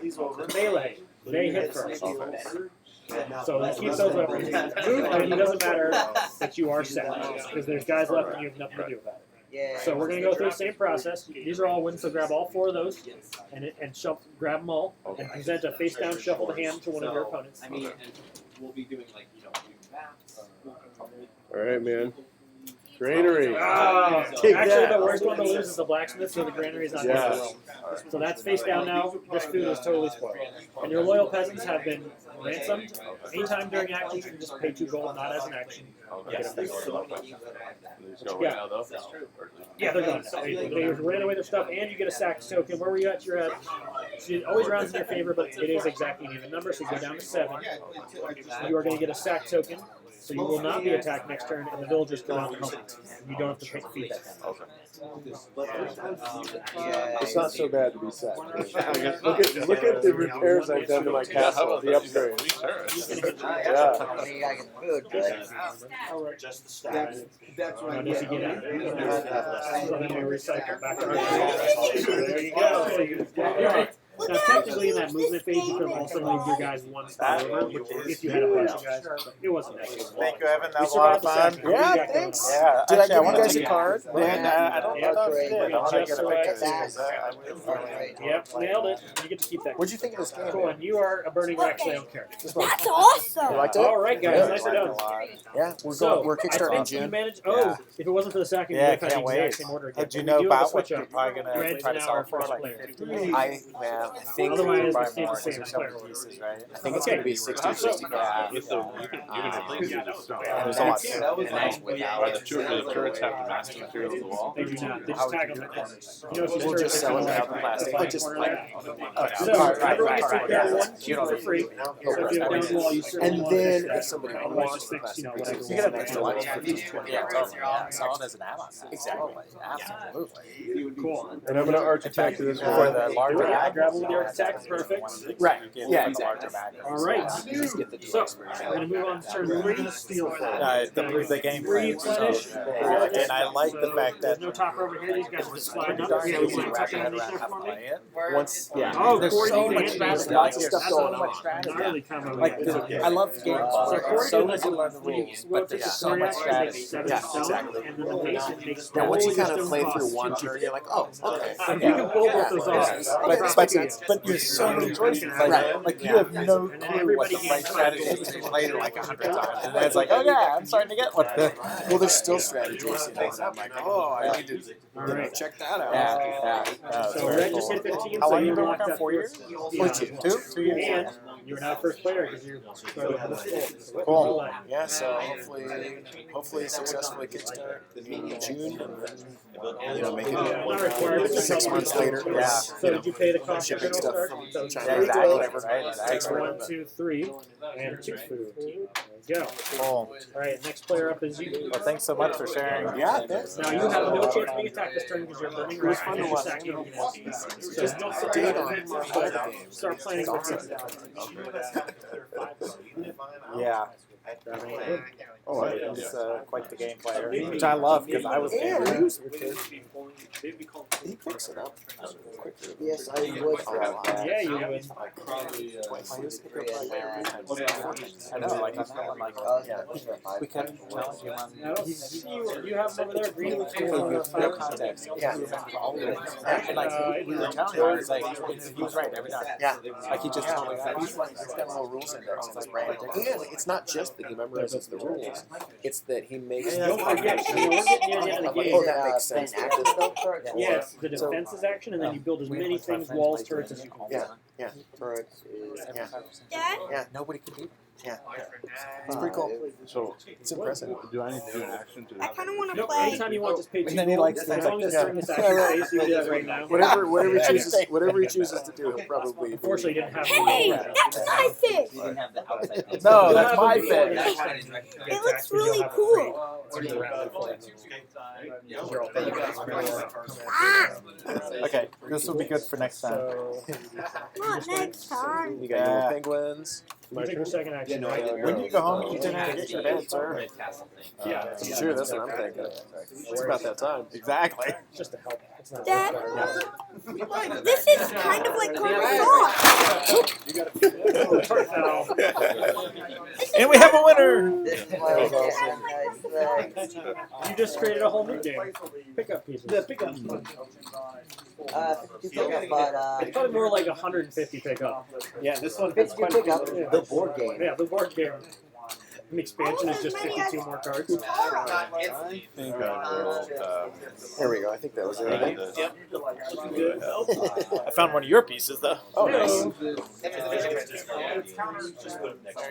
Melee. They hit first. So you keep those weapons. Movement, it doesn't matter that you are set, because there's guys left and you have nothing to do about it. So we're going to go through the same process. These are all wins, so grab all 4 of those and grab them all and present a face-down shuffled hand to one of your opponents. I mean, and we'll be doing like, maps. All right, man. Granary. Oh, actually, the worst one to lose is the blacksmith, so the granary is not going to well. So that's face down now. This food is totally spoiled. And your loyal peasants have been ransomed. Anytime during action, you can just pay 2 gold, not as an action. Yes. These go away now, though? Yeah, they're gone. They ran away their stuff, and you get a sack token. Where were you at? You're at. So it always rounds in your favor, but it is exactly an even number, so you go down to 7. You are going to get a sack token. So you will not be attacked next turn, and the villagers come out and help you. You don't have to feed that down. It's not so bad to be sad. Look at the repairs I've done to my castle, the upgrades. Yeah. Does he get in? So then we recycle back to our there you go. So now, technically, in that movement phase, you could have also moved your guys 1 spot over, which if you had a bunch of guys, it wasn't that good. Thank you, Evan. That We was a lot of survived fun. the Yeah, second. thanks. Yeah, Did I give you guys a Yeah. card? Man, I don't know if I did. I want to get a picture. Yep, nailed it. You get to keep that. What'd you think of this game? Cool, and you are a Burning Raxleon character. This one. That's awesome. You liked it? All right, guys, nice done. Yeah, we're So, kickstarting in I think you June. managed. Yeah. If it wasn't for the sacking, Yeah, we would have had can't the exact wait. same order again. Did you But know we do have a about what switch you're up. probably gonna Reds try to now sell are for? for Like players. 50? I think Otherwise, we're we probably stay the more same like 70 player. pieces, right? I think it's Okay. gonna be 60, 65. With the, you can replace it with stone. There's a lot. Are the turrets have to match the material of the wall? They do not. They just tag on the corners. You know, if you We'll just sell it without the plastic. Like Just corner like, there. So everyone gets to prepare 1 cube for free. So if you have down the wall, you certainly And want to then fix if somebody that. wants Otherwise, the fix, you know, plastic, whatever. you get an extra one. lunch for each 20. Yeah, totally. Yeah, sell it as an add-on. Exactly. Absolutely. Cool. And I'm going to architect this For one. the larger Yeah, bag. grab with your attack. Perfect. Right. Yeah, exactly. All right. Just get the So we're gonna move on to turn 3. the game plan. Replenish. And I like the fact that There's no topper over here. These guys are just sliding up. yeah, You we want can to wrap touch your it head underneath around there how for to me? play it. Once, yeah. Oh, There's 40 so much and strategy. strategy. Lots of stuff That's going a on. gnarly combo. Like, I love the game. It's so easy to learn the rules, but there's so much strategy. Yeah, exactly. And then the mason makes Now, once you all your kind of stone play through costs one 2. turn, you're like, oh, okay. So if you can pull both those off, But there's so many choices. Like you have no clue what the right strategy is until you play it like 100 times. And then it's like, oh yeah, I'm starting to get one. Well, there's still strategies. You know, and I'm like, oh, I need to check that out. Yeah. So red just hit 15. How So long you you been locked working on? up 4 years? Yeah. 2 years. And you're not first player because you're started on this goal. Cool. Yeah, so hopefully successfully kickstart in June, and then make Not required, but it just 6 months later. Yeah. So did you pay the cost of Shipping general stuff start? from So China back, whatever. Takes 1, 2, 3, and 2 food. There you go. Cool. All right, next player up is you. Well, thanks so much for sharing. Yeah, thanks. Now you have no chance of being attacked this turn because you're burning right and you're sacking. So just don't sit there and start planning what's up. Yeah. Oh, it's quite the game player, which I love because I was a game player. He picks it up quicker. Yes, I would for a while. Yeah, you would. I know, like he's feeling like, yeah, we kept challenging him on. You have him over there. Green looks No context. Yeah, and like we were telling him, it's like he was right every time. Yeah, like he just totally got. He's got little rules in there. So it's brand. And it's not just that he memorizes the rules; it's that he makes. Don't forget, we're getting near the end of the game. Oh, that makes sense. Yes, the defenses action, and then you build as many things, walls, turrets as you can. Yeah. Turrets. Yeah. Dad? Yeah, nobody can beat. Yeah. It's pretty cool. So It's impressive. do I need to do an action to? I kind of want to Nope, play. anytime you want, just pay 2 And then he gold. likes As to- long as it's yeah. during this action phase, you can do that right now. Whatever he chooses to do, he'll probably. Unfortunately, he didn't have Hey, that's my fish. No, that's my fish. It looks really cool. Ah, Okay, this will be good for next time. So, not next time. You got your penguins. you take your second action. Right? When do you go home and eat dinner and get your bed, sir? Yeah, Sure, that's what I'm thinking. It's about that time. Exactly. It's just to help. It's not Dad, Yeah. this is kind of like caramel sauce. And we have a winner. This is why we get nice things. You just created a whole new game. Pickup pieces. The pickup. 52 pickup, but It's probably more like 150 pickup. Yeah, this one. 52 pickup, the board game. Yeah, the board game. An expansion is just 52 more cards. I think I will. There we go. I think that was it. I found one of your pieces, though. Oh, nice. There you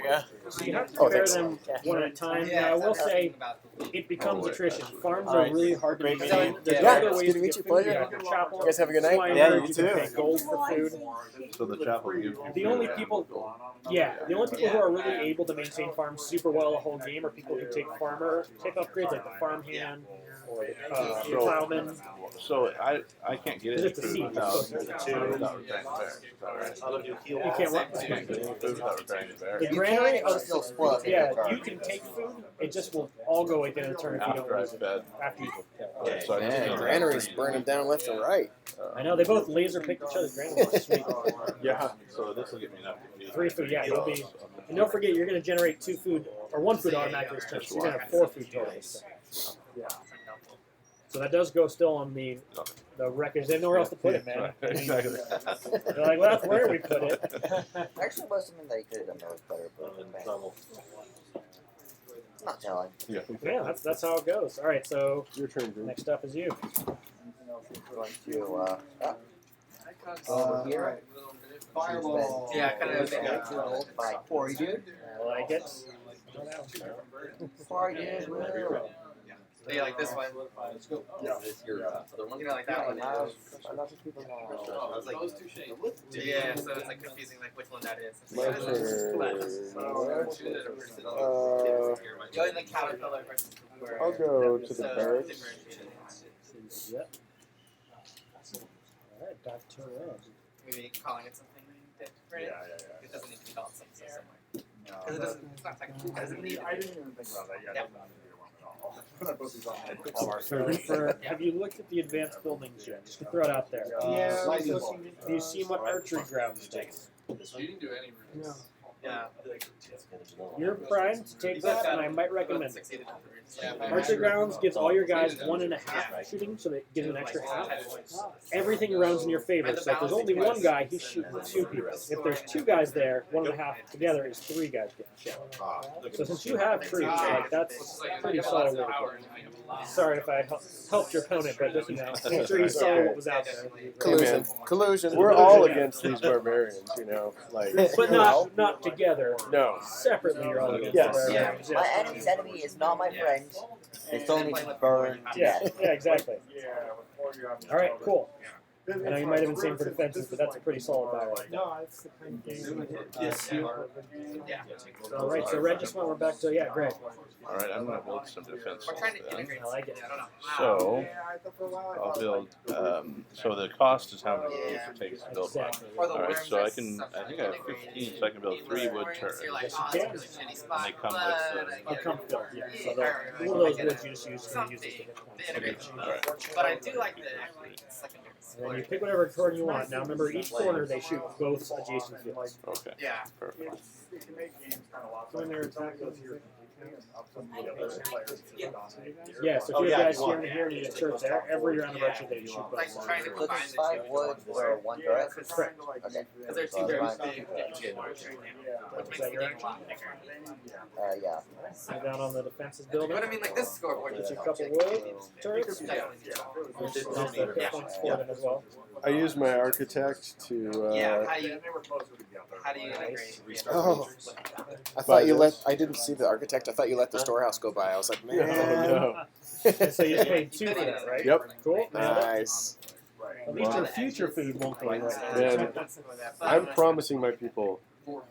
go. So you have to Oh, prepare thanks. them one at a time. Now, I will say it becomes attrition. Farms are Alright. really hard to Great maintain. meeting. There's Yeah, other it's ways good to to meet get you. food. Pleasure. You have your chapel. You guys have a good That's night. why I Yeah, encourage you you to too. pay gold for food. So the chapel gives you. The only people, the only people who are really able to maintain farms super well the whole game are people who take upgrades like the farmhand or the plowman. So I can't get any It's a food seed. without repairing the bear. Is that right? You can't what? I can't get any food without repairing the bear. The You granary, can still spoil it. yeah, you can take food. It just will all go at the end of the turn if you don't After I use it. fed. After you. So I just Man, don't granaries have burning down left and right. I know they both laser picked each other's granaries. Sweet. Yeah. So this will get me enough to feed 3 food, yeah, you'll be. And don't forget, you're going to generate 2 food or 1 food automatically this turn. So you're going to have 4 food total. Yeah. So that does go still on the records. They have nowhere else to put it, man. Right, exactly. They're like, well, that's where we put it. Actually, was something that he could have done that was better, but I'm not telling. Yeah. Yeah, that's how it goes. All right, so Your turn, Drew. next up is you. Going to over here. Fireball. Yeah, kind of by Corey dude. I like it. Corey dude. Woo. Yeah, like this one. Let's go. Is your other one? You know, like that one. I love these people now. I was like, yeah, so it's like confusing, like which one that is. My Going the caterpillar versus I'll go to the birds. Yep. All right, back to red. Maybe calling it something different. It doesn't need to be called something similar. Because it doesn't, it's not technically, it doesn't need I didn't even think about that yet. Have you looked at the advanced buildings yet? Just to throw it out there. Yeah. Have you seen what archery grounds do? You didn't do any roots. Yeah. You're primed to take that, and I might recommend it. Succeeded. Archery grounds gives all your guys 1.5 shooting, so that gives an extra half. Everything rounds in your favor. So if there's only one guy, he's shooting 2 people. If there's 2 guys there, 1.5 together is 3 guys getting shot. So since you have troops, like that's pretty solid. Way to go. Sorry if I helped your opponent, but just make sure you saw what was out there. Collusion. Collusion. We're all against these barbarians, you know. Like, But not together. no. Separately, you're all against Yes. the Yeah. barbarians. My enemy's enemy is not my friend. It's only burned to Yeah, death. yeah, exactly. All right, cool. I know you might have been saying for defenses, but that's a pretty solid battle. No, it's the kind of game. All right, so red just went. We're back to Greg. All right, I'm gonna build some defense. We're trying to then. integrate. I like it. I don't know. So Yeah, I thought for a while I I'll thought build. So the cost is how many days it takes to build one. Exactly. Or the All right, worms so I are can. something I think I have 15, so I can build 3 wood turrets. You're like, Yes, oh, you it's a can. really shitty spot, They come with but They come filled, yeah. So Yeah, one of those woods you just use to use this to hit points. integration. All right. But I do like the actually secondary. And then you pick whatever turn you want. Now remember, each corner they shoot both adjacent fields. Okay. Yeah. Perfect. it can make games kind of lots. When they're attacking, Yeah. yeah, so if you have guys here and here and you get turrets there, every round of archery they shoot Like both. trying to So combine there's the 5 two. wood for 1 turret? Correct. Okay. Because they're So two very that's big, fine. which makes the game a lot bigger. Yeah. So down on the defenses building. But I mean, like this scoreboard Get is you a couple wood turrets. definitely There's the hit points for them as well. I used my architect to. How do you integrate? Oh, I thought you let. I didn't see the architect. I thought you let the storehouse go by. I was like, man. No. And so you just paid 2 for that, right? Yep. Cool. Nice. At least your future food won't be like that. Man, I'm promising my people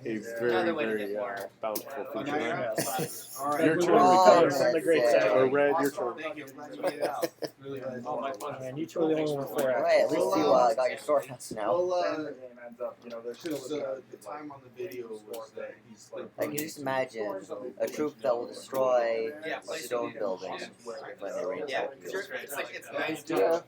a very, very bountiful future. Your We turn. will recover from the great Or side. Red, your turn. And you two are the only one with 4 Alright, at actions. least you got your storehouse now. The time on the video was that he's like. I can just imagine a troop that will destroy a stone building when they reach Yeah, out. it's nice Yeah.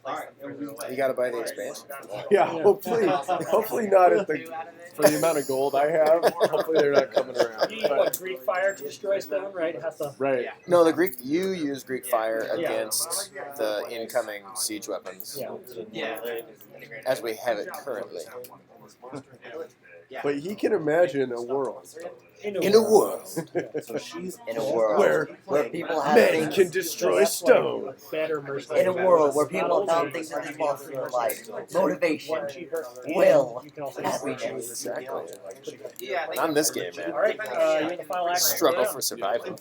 You gotta buy the expansion. Yeah, hopefully not at the for the amount of gold I have. Hopefully they're not coming around. You need what, Greek fire to destroy stone, right? It has to. Right. No, you use Greek fire against the incoming siege weapons, Yeah. as we have it currently. But he can imagine a world In In a world In a world where people have men things, can destroy stone. Better mercenary. in a world where people have found things that they want in their life. Motivation, will, happiness. Exactly. Yeah, Not in this game, man. All right, you have the final action. Struggle for survival.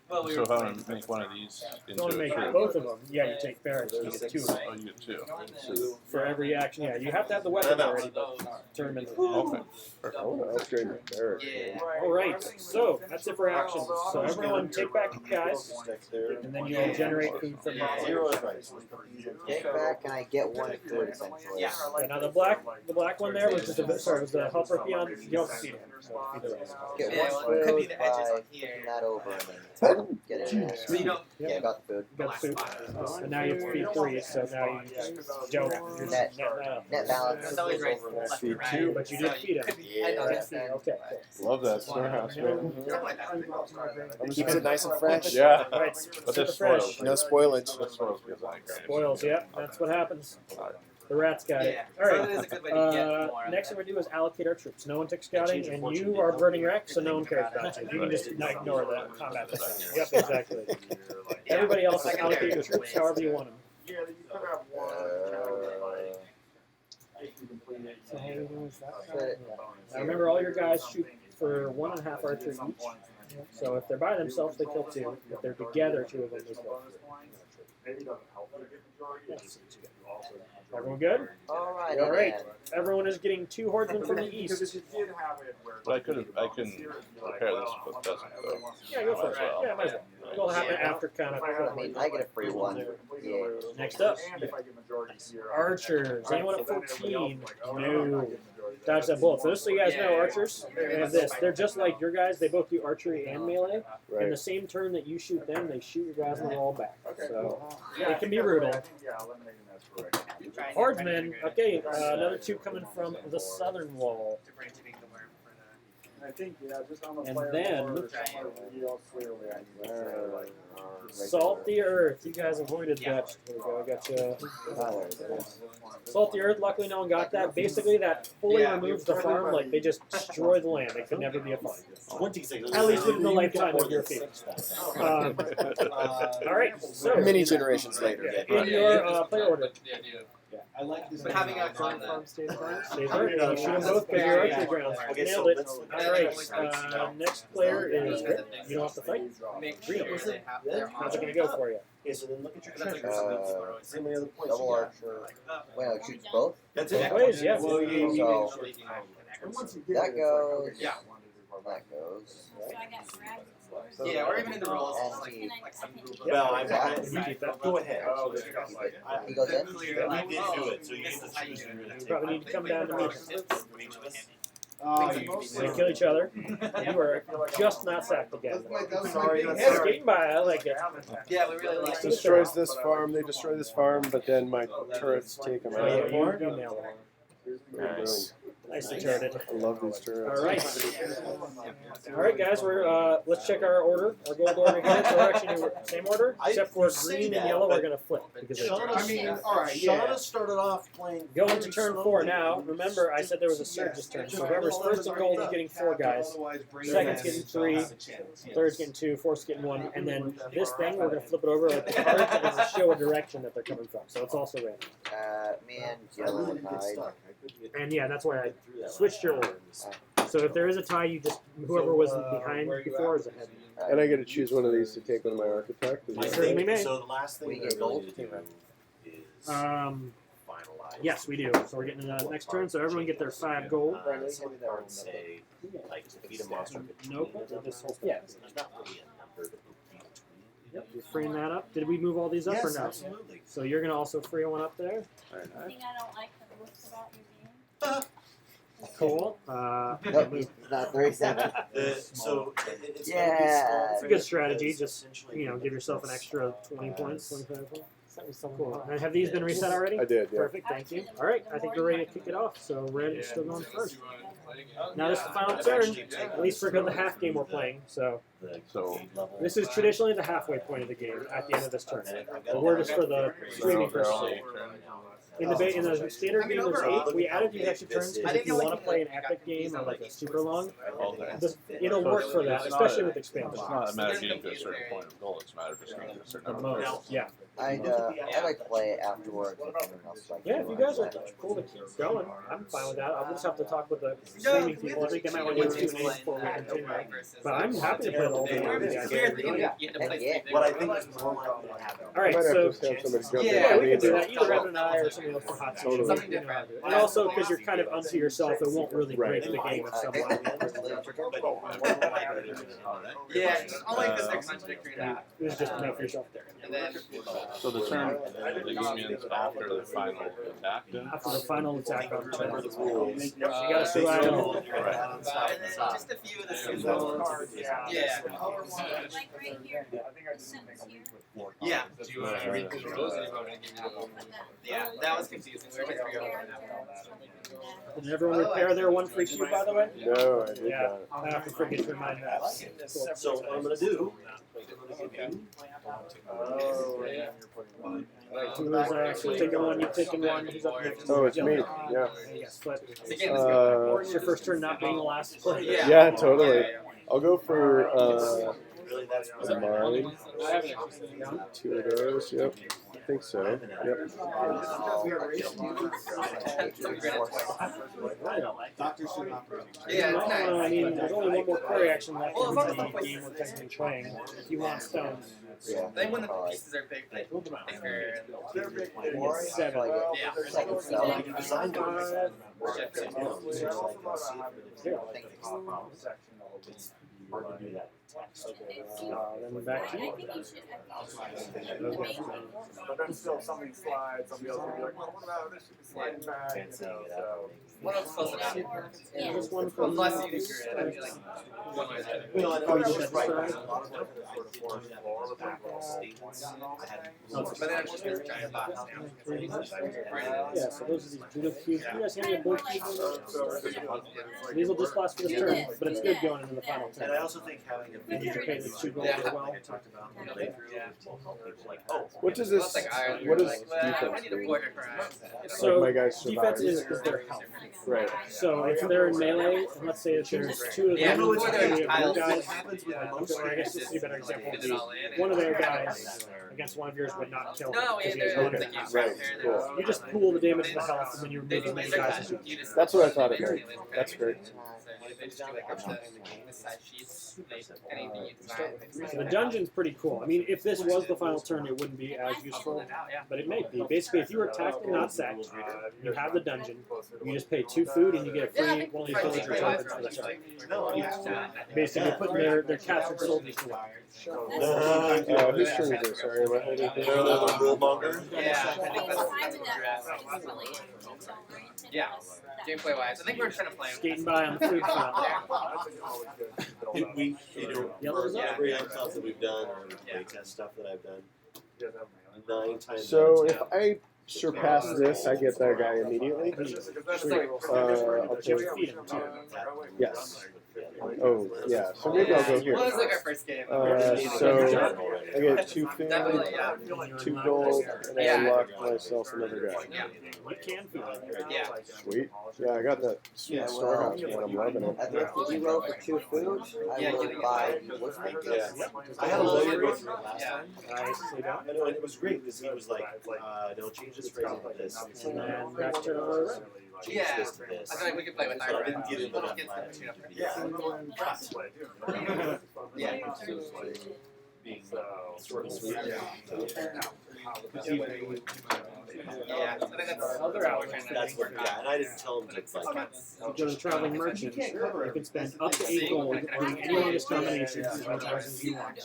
So if I want to make one of these You into want to a make troop, both of them. Yeah, you take barracks. You get 2 of them. oh, you get 2. For every action. Yeah, you have to have the weapon already, but turn them into. Okay. I want to upgrade my barracks. All right, so that's it for actions. So everyone take back your guys, and then you'll generate food from the Zero advice. Take back and I get one food essentially. And now the black one there was just was the helper peon. You don't feed him. So feed the rest. Get Yeah, one well, it could be food the edges by on here. flipping that over and then get it in there. So you don't. Yeah, got the food. You got food. And now you have to feed 3, so now you just don't. You're Net- net. Net balance. It's always right. Feed 2. But you did feed him. Yeah. Okay. Love that storehouse, man. Keeps it nice and fresh. Yeah. All right, But super this fresh. spoils. No spoilage. This spoils because I grabbed it. Spoils, yeah, that's what happens. The rats got it. Yeah. All So right. it is a good way to get more. Next thing we do is allocate our troops. No one took scouting, and you are burning wreck, so no one cares about you. You can just not ignore the combat. Yep, exactly. Everybody else is allocate your troops however you want them. So how you doing with that? Now remember, all your guys shoot for 1.5 archer each. So if they're by themselves, they kill 2. If they're together, 2 of them they kill 3. Yes. Everyone good? Alright. All right. Everyone is getting 2 horsemen from the east. But I can repair this with a dozen though. Yeah, go for Might as it. well. Yeah, might as well. It'll happen after kind I of. mean, I get a free one. Yeah. Next up, archers. Anyone at 14? No. Dodge that bullet. So just so you guys know, archers, they have this. They're just like your guys. They both do archery and melee. In the Right. same turn that you shoot them, they shoot your guys in the wall back. So it can be brutal. Horsemen. Okay, another 2 coming from the southern wall. And then salt the earth. You guys avoided that. There we go. I got you. Salt the earth. Luckily, no one got that. Basically, that fully removes the farm. Like they just destroy the land. It could never be a farm. At least within the lifetime of your field. All right. So Many generations later. in your play order, I like this. But having a farm stays right. You shoot them both because you're archery grounds. Nailed it. All right. Next player is Rick. You don't have to fight. make sure they have their How's it gonna go for you? Okay, so then look at your How many other points? Double archer. Wait, no, it shoots both? That's Both ways, yeah. So that goes. Yeah. That goes. Yeah, or even in the rolls. And Like, he- like some Google. Well, I'm You keep that. Go ahead. He goes in? You didn't do it, so you get to choose. You probably need to come down to meet them. They They kill each other. You are just not sacked again. Sorry, It's getting by. I like it. Yeah, we really like it. Destroys this farm. They destroy this farm, but then my turrets take them Oh, yeah, out. you nailed it. Nice. Nicely charted. I love these turrets. All right. All right, guys. We're let's check our order, our gold order here. So we're actually in the same order, except for green and yellow. We're gonna flip because they're Shauna started off playing. go into turn 4 now. Remember, I said there was a surge this turn. So whoever's first in gold is getting 4 guys. Second's getting 3. Third's getting 2. Fourth's getting 1. And then this thing, we're gonna flip it over like the cards and it'll show a direction that they're coming from. So it's also random. Me and yellow and tied. And yeah, that's why I switched your order. So if there is a tie, you just whoever was behind before is ahead. And I get to choose one of these to take one of my architect. Is that Certainly right? may. So the last thing We that get we gold. need to do is Um, finalize. yes, we do. So we're getting to the next turn. So everyone get their 5 gold. Some cards say like defeat a monster between. Nope. This whole thing. Yeah, there's not really a number to be between. Yep. You're freeing that up. Did we move all these up or Yes, no? absolutely. So you're gonna also free one up there. The thing I don't like the most about your game. Cool. Nope, he's not 37. So it's Yeah. It's a good strategy. Just give yourself an extra 20 points, 25 points. Cool. And have these been reset already? I did, yeah. Perfect. Thank you. All right. I think we're ready to kick it off. So Red is still going first. Now this is the final turn. At least for the half game we're playing. So this is traditionally the halfway point of the game at the end of this turn. The word is for the streaming purposes. In the standard game, there's 8. We added these extra turns because if you want to play an epic game or like a super long, it'll work for that, especially with expansion. It's not a matter of getting to a certain point of goal. It's a matter of just getting to a certain number of goals. Yeah. I like to play it afterwards. If anyone else likes Yeah, to if you guys are watch cool to keep going, I'm fine with that. I'll just have to talk with the streaming people. I think they might want to do Q&A before we continue. But I'm happy to play the whole thing with you guys. it. What I think is more likely to happen. All I right, might have so to have somebody jump in. yeah, for we me, can do but- that. Either Evan and I or somebody else from Hot Seat. Something different. And also, because you're kind of unto yourself, it won't really break the game if someone. Yeah, only because they're contradictory now. It was just to make yourself there. And then So the turn begins after the final attack, then? After the final attack on the turn. Remember the rules. You gotta survive. and then just a few of the simple cards. Yeah. Like right here. The sentence here. Yeah. Do you want to read the rules or do you want me to give you the Yeah, that was confusing. We were trying to figure out what Did everyone repair their one free cube, by the way? No, I did Yeah, not. I have to forget to remind that. Cool. So what I'm gonna do. Who is taking one? You've taken one. Who's up next? Oh, it's me. Yeah. Yes, but it's Uh, your first turn not being the last play. yeah, totally. I'll go for Really, that's Marley. 2 of those. Yep. I think so. Yep. Yeah, it's nice. I mean, there's only one more query action left in the game we're technically playing. If you want stones. Yeah. Then when the pieces are big, like thicker. Or It's 7. Yeah. second cell. Then back to I you. think you should. But then still something slides, somebody else will be like, well, what about this should be sliding back, so. One of them's close enough. Yeah. This one from Unless you think you're in, I'd be like, one way or the other. You know, I Oh, you was did just that right. this A lot of them sort of forged that all of that statements. I had. But then I'm just gonna try and box now. Yeah, so those are these judo cubes. You guys have any blue cubes? These will just last for this turn, but it's good going into the final And I turn. also think having a And you video pay the 2 gold as well. like I talked about in the playthrough will help people like, oh. What does Well, this? it's like iron. What does Like, well, I defense need a do? border crime. So my guys defense survive. is their health. Right. So if they're in melee, and let's say that there's 2 of Yeah, them, before there was three of tiles, your what guys, happens with most or I guess this is a better example. Fit it all in and- One of their guys against one of yours would not kill him. No, because he yeah, has they're no Okay. like defense. you Right, repair cool. those. You just pool the damage to the health, and then you They remove do as many laser guys as cut. you You can. just- That's what I thought it they meant. laser cut. That's great. So they just do like the side sheets, anything you design. So the dungeon's pretty cool. I mean, if this was the final turn, it wouldn't be as useful, but it may be. Basically, if you were attacked and not sacked, you have the dungeon. You just pay 2 food, and you get a free one of these villager tokens for the turn. Basically, putting their captured soldiers to work. Whose turn is it? Sorry, am I holding things? The rule monger. Yeah, I think I'm that's fine with that. It's really oriented. Yeah. Gameplay wise, I think we're trying to play. Skating by on the food front. We, you know, Yellow's up. every episode that we've done, or playtest stuff that I've done, 9 times. So out of if I surpass this, I get that guy immediately. I'll Did you take, feed him too? yes. Oh, yeah. So maybe I'll go here. Well, it was like our first game. So I get 2 food, Definitely, yeah. 2 gold, and I unlock myself another guy. Yeah. You can feel it. Yeah. Sweet. Yeah, I got that sweet storehouse, man. I'm loving it. At the end of the roll for 2 food, I will buy listening. I had a lawyer go through it last Yeah. time. Nicely done. I know, and it was great because he was like, no, change this phrase into this. And then back to Yeah. This to this. I feel like we could play with So I our didn't get into little that kids plan. that shoot up. Yeah. Yeah. Being short and sweet. Yeah. I think that's other outlets. That's what, yeah, and I didn't tell him to like. You go to traveling merchants, you can spend up to 8 gold earning any of his combinations as many times as you want.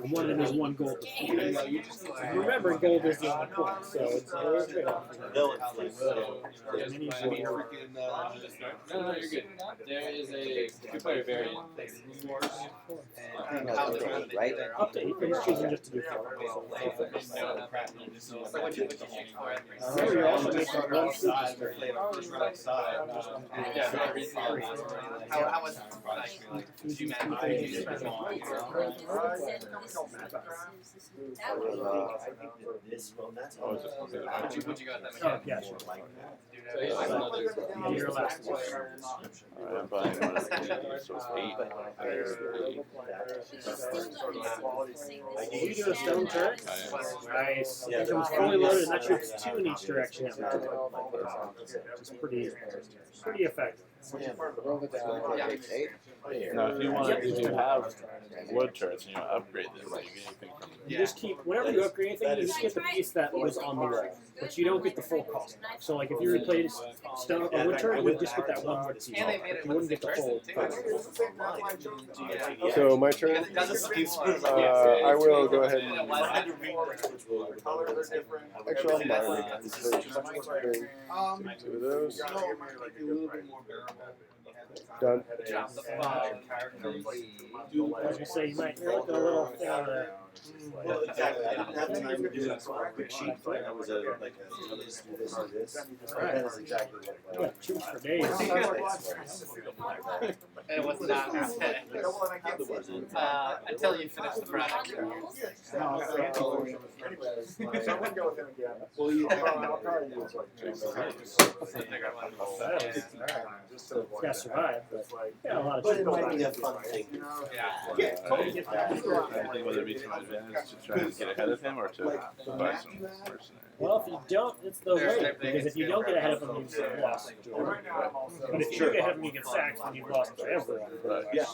And one of them is 1 gold. And remember, gold is the only point, so it's a trade-off. No influence. And then you should be No, you're good. There is a 2-player variant. Right? up to 8, but he's choosing just to do 4. So what you shoot for it. Remember, you're also making 1 food How was did you manage to This one, that's Oh, is it? Okay, Would you go with that Oh, mechanic? yeah, sure. So here's another. Yeah, you're last. Alright, I'm buying one of these, so it's 8. You do a stone turret? Nice. It comes fully loaded, and that shoots 2 in each direction. It's pretty effective. Now, if you want to have wood turrets and you upgrade them, you get anything from them. You just keep, whenever you upgrade anything, you just get the piece that was on the wall, but you don't get the full cost. So, like, if you replace stone or wood turret, you would just get that 1 wood piece. And they made it You wouldn't with get the full cost. So my turn. I will go ahead and. Actually, I'll buy it. Bring 2 of those. Done. I was gonna say, you might look at a little thing on the. Well, exactly. I didn't have time to do a quick sheet. I was like, this, this. That is exactly what Yeah, choose for days. It was not until you finish the product. Well, I'll probably use Gotta survive, but yeah, a lot of But it people. might be a fun thing. Whether it be to my advantage to try to get ahead of him or to buy some mercenaries. Well, if you don't, it's the way. Because if you don't get ahead of them, you've lost. But if you do get ahead of them, you get sacked, then you've lost forever. Right. Yeah.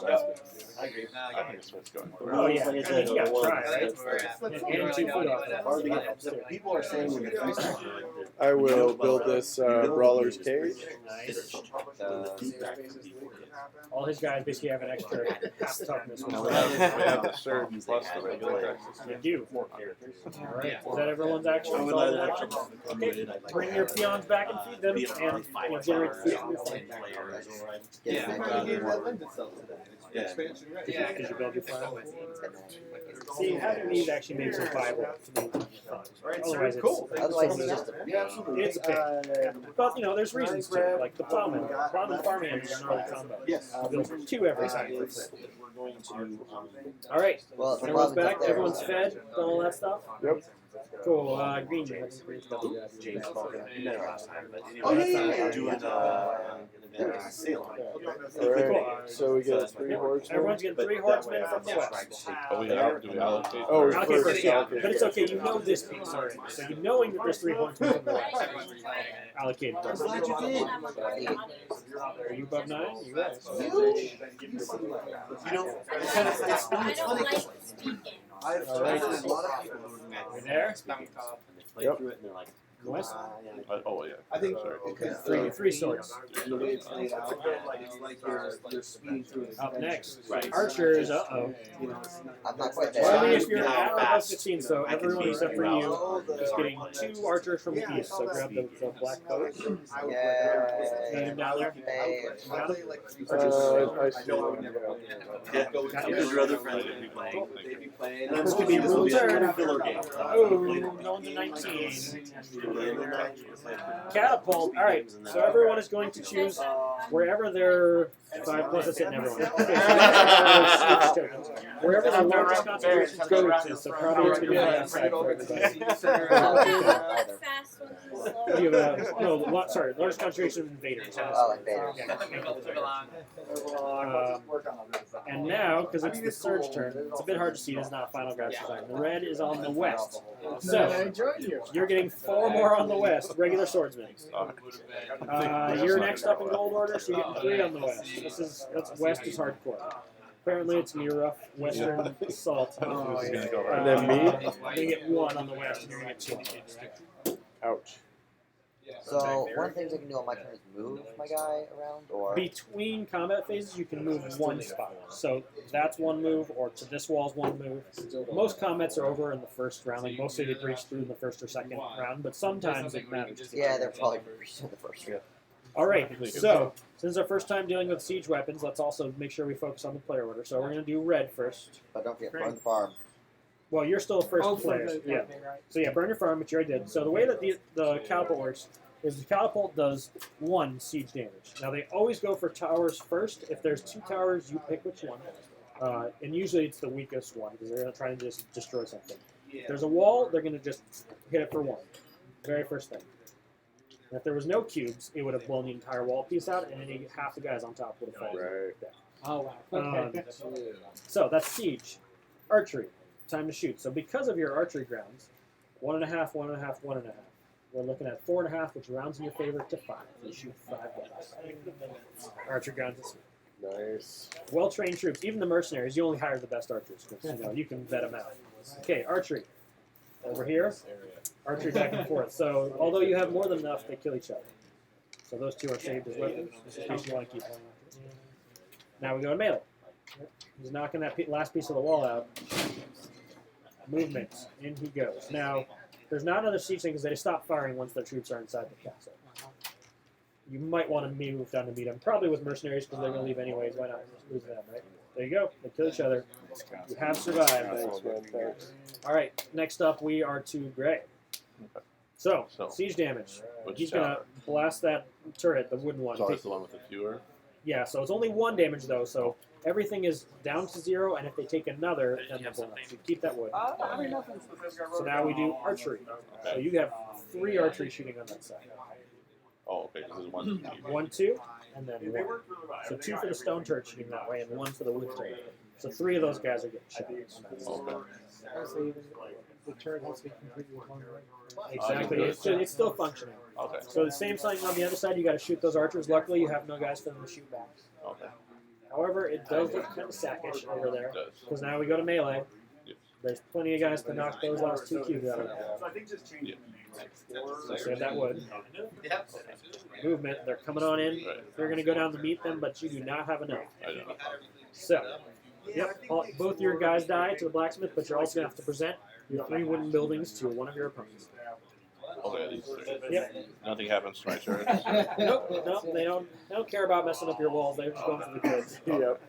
I agree. I think it's what's going for. Oh yeah, I mean, you gotta try, right? And 2 food off that. People are saying when you're I will build this brawler's cage. Nice. All his guys basically have an extra half toughness. Now we have the surge plus the regular. You do. Alright, is that everyone's action? That's all the actions? Okay, bring your peons back and feed them, and generate food from your flank. Did you build your plan? See, having these actually makes it viable to me. Otherwise, Otherwise, it's just it's okay. But, you know, there's reasons to it. Like the plowman farmhand is an early combo. Yes. Build 2 every time. We're going to. Alright, well, everyone's back, everyone's fed, done all that stuff? Yep. Cool, Green James. James spoke last time, but Oh, anyway, doing an event in Salem. Alright, so we get 3 horsemen. Everyone's getting 3 horsemen from the west. Oh, we do we allocate? Oh, Okay, first, first, yeah, okay. but it's okay, you know this piece already. So you knowing that there's 3 horsemen from the west. Allocated. Are you above 9? You guys. You know, it's kind of, it's I don't funny. like speaking. I've Alright. a lot of people who You're there? play Yep. through it and they're like, West? Oh, yeah. I think Sorry. Three swords. the way it's laid out, it's like you're speeding through it. Up next. Right. Archers, uh-oh. You know, it's not- I'm not quite Well, I mean, there. if you're at or above 15, so everyone except for you is getting 2 archers from the east. So grab the black coat. I would put Need Yay. him down there. Hey. Got him? like 3 I see. yeah, because your other friends would be playing. They'd be playing. And I'm This could hoping be this will be turn. a filler game. Oh, no one's a 19. Catapult. All right. So everyone is going to choose wherever their 5 plus is hitting everyone. Okay, so next are siege tokens. Wherever the largest concentration of troops is, so probably it's going to be on that side for everybody. Fast one, slow. You have sorry, largest concentration of invaders. Oh, invaders. And now, because it's the surge turn, it's a bit hard to see. It's not final graph design. The red is on the west. So you're getting 4 more on the west, regular swordsmen. You're next up in gold order, so you're getting 3 on the west. West is hardcore. Apparently, it's gonna be a rough western assault. And then me? You're gonna get 1 on the west, and you're gonna get 2 on the east. Ouch. So one of the things I can do on my turn is move my guy around, or Between combat phases, you can move 1 spot. So that's 1 move, or to this wall is 1 move. Most combats are over in the first round. Like mostly they breach through in the first or second round, but sometimes it matters. yeah, they're probably in the first round. All right, so since it's our first time dealing with siege weapons, let's also make sure we focus on the player order. So we're going to do red first. But don't forget, burn the farm. Well, you're still the first player. Yeah. So yeah, burn your farm, which you already did. So the way that the catapult works is the catapult does 1 siege damage. Now they always go for towers first. If there's 2 towers, you pick which one. And usually it's the weakest one because they're going to try and just destroy something. If there's a wall, they're going to just hit it for 1. Very first thing. And if there was no cubes, it would have blown the entire wall piece out, and then half the guys on top would have fallen. Right. Oh, wow. Okay. So that's siege. Archery. Time to shoot. So because of your archery grounds, 1.5, 1.5, 1.5. We're looking at 4.5, which rounds in your favor to 5. You shoot 5 guys. Archery grounds is Nice. well-trained troops. Even the mercenaries, you only hire the best archers because you can vet them out. Okay, archery. Over here. Archery back and forth. So, although you have more than enough, they kill each other. So those 2 are saved as weapons, just in case you want to keep one. Now we go to melee. He's knocking that last piece of the wall out. Movement. In he goes. Now, there's not another siege thing because they stop firing once their troops are inside the castle. You might want to move down to meet them. Probably with mercenaries because they're going to leave anyways. Why not lose them, right? There you go. They kill each other. You have survived. Thanks, man. Thanks. All right. Next up, we are to Gray. So, siege damage. He's going to blast that turret, the wooden one. So it's the one with the fewer? Yeah, so it's only 1 damage, though. So everything is down to 0, and if they take another, then they're blown up. So keep that wood. So now we do archery. So you have 3 archery shooting on that side. Oh, okay. This is 1, 1, 2, and then 1. So 2 for the stone turret shooting that way, and 1 for the wood turret. So 3 of those guys are getting shot. Okay. The turret has to be completely with 1 right? Exactly. It's still functioning. Okay. So the same thing on the other side. You got to shoot those archers. Luckily, you have no guys for them to shoot back. Okay. However, it does look kind of sackish over there because now we go to melee. There's plenty of guys to knock those last 2 cubes out of there. So I think just change it. So save that wood. Movement. They're coming on in. You're going to go down to meet them, but you do not have enough. I know. So, yep, both your guys die to the blacksmith, but you're also going to have to present your 3 wooden buildings to one of your opponents. Okay, these 3. Yep. Nothing happens to my turret. Nope, no, they don't care about messing up your walls. They're just going for the kids. Yep.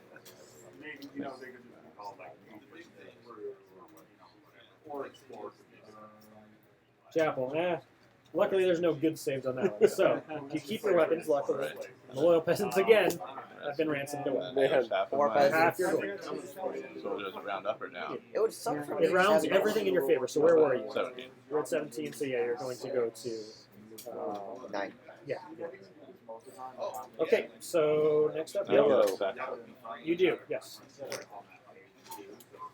Chapel, luckily there's no good saves on that one. So, you keep your weapons, luckily. The loyal peasants, again, have been ransomed away. They had half your gold. So does it round up or down? It would suck for me. It rounds everything in your favor. So where were you? 17. You're at 17, so yeah, you're going to go to 9. Yeah. Okay, so next up, Yellow. You do, yes.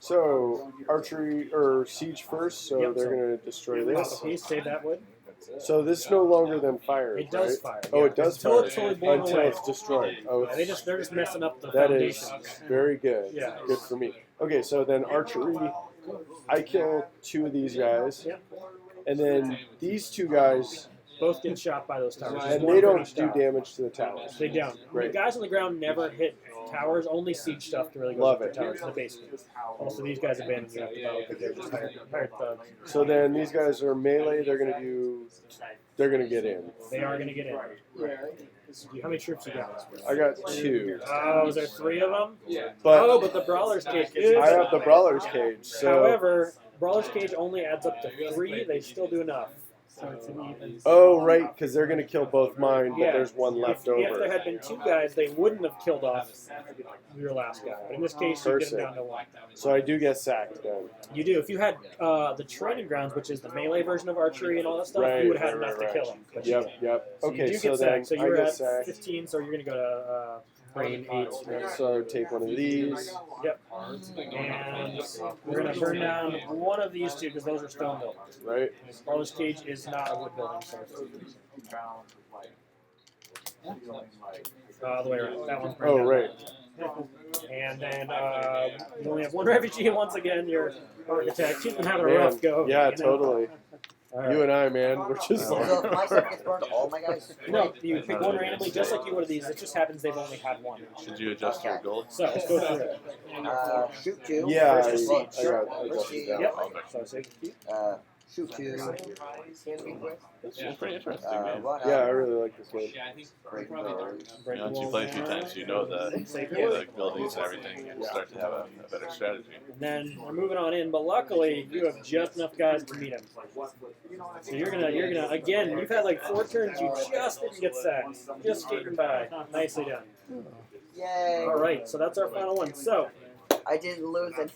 So archery or siege first, so Yep, they're so going to destroy Pop this. a piece, save that wood. So this no longer than fire. It does right? fire. Oh, yeah. it does Until fire it's totally blown until away. it's destroyed. Oh, Yeah, they're just messing up the that is foundations. very good. Yeah. Good for me. Okay, so then archery, I kill 2 of these guys, Yep. and then these 2 guys, Both get shot by those towers. and One they for don't each do tower. damage to the towers. They don't. The Right. guys on the ground never hit towers, only siege stuff to really go Love after it. towers in the basement. Also, these guys abandoned you after battle because they're just hired thugs. So then these guys are melee. They're gonna get in. They are going to get in. How many troops you got? I got 2, Oh, is there 3 of them? but But the Brawler's Cage I have the Brawler's Cage. So However, Brawler's Cage only adds up to 3. They still do enough. So it's an even. Oh, right, because they're gonna kill both mine, but Yeah. there's one left If over. there had been 2 guys, they wouldn't have killed off your last guy. But in this case, you get them down to 1. So I do get sacked then. You do. If you had the training grounds, which is the melee version of archery and all that stuff, Right, you would have had right, enough right, to kill him. But you Yep, don't. yep. So Okay, you do so get then sacked. So I you're get at sacked. 15, so you're going to go to brain 8. So take one of these. Yep. And we're going to burn down one of these 2 because those are stone buildings. Right. Carlos Cage is not a wood building, so the way around. That one's burned Oh, down. right. And then you only have 1 refugee, and once again, your architect. You've been having a Man, rough go. yeah, you know? totally. Right. You and I, man, we're just So if my stuff gets burned, all my guys. No, you pick one randomly, just like you would of these. It just happens they've only had 1. Should you adjust your gold? So let's go through it. Shoot 2. Yeah, I Versus got Versus, that. Yep. So save the shoot 2. It's pretty interesting. Run Yeah, I out. really like this game. Break those. Once you play a few times, you know the buildings and everything, and start to have a better strategy. And then we're moving on in, but luckily you have just enough guys to meet him. So you're gonna again. You've had like 4 turns. You just didn't get sacked. Just skating by. Nicely done. Yay. All right. So that's our final one. So I didn't lose any.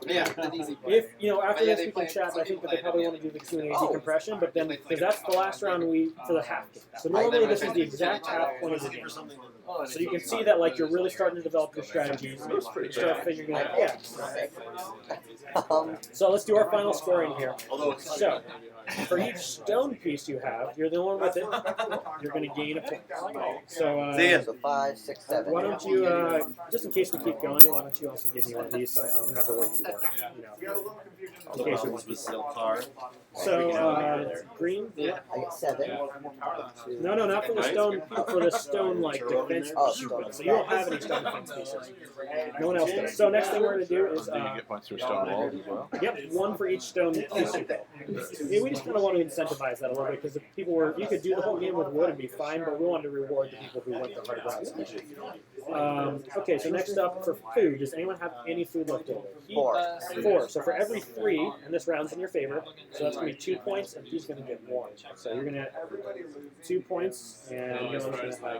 Yeah, that's easy. if after this we can chat, I think that they probably want to do the Q&A decompression, but then because that's the last round for the half game. So normally this is the exact half point of the game. So you can see that like you're really starting to develop your strategies. You start figuring out, yeah. So let's do our final scoring here. So for each stone piece you have, you're the one with it. You're going to gain a point. So So 5, 6, 7. why don't you, just in case we keep going, why don't you also give me one of these so I can remember where you were. In case we So green. I get 7. No, not for the stone. For the stone like defense piece. So you don't have any stone defense pieces. No one else does. So next thing we're going to do is. Do you get points for stone walls as well? Yep, 1 for each stone piece. Yeah, we just kind of want to incentivize that a little bit because if people were, you could do the whole game with wood and be fine, but we wanted to reward the people who went the hard routes. Okay, so next up for food, does anyone have any food left over? 4. So for every 3, and this round's in your favor, so that's going to be 2 points, and he's going to get 1. So you're going to have 2 points, and you're going to have 1.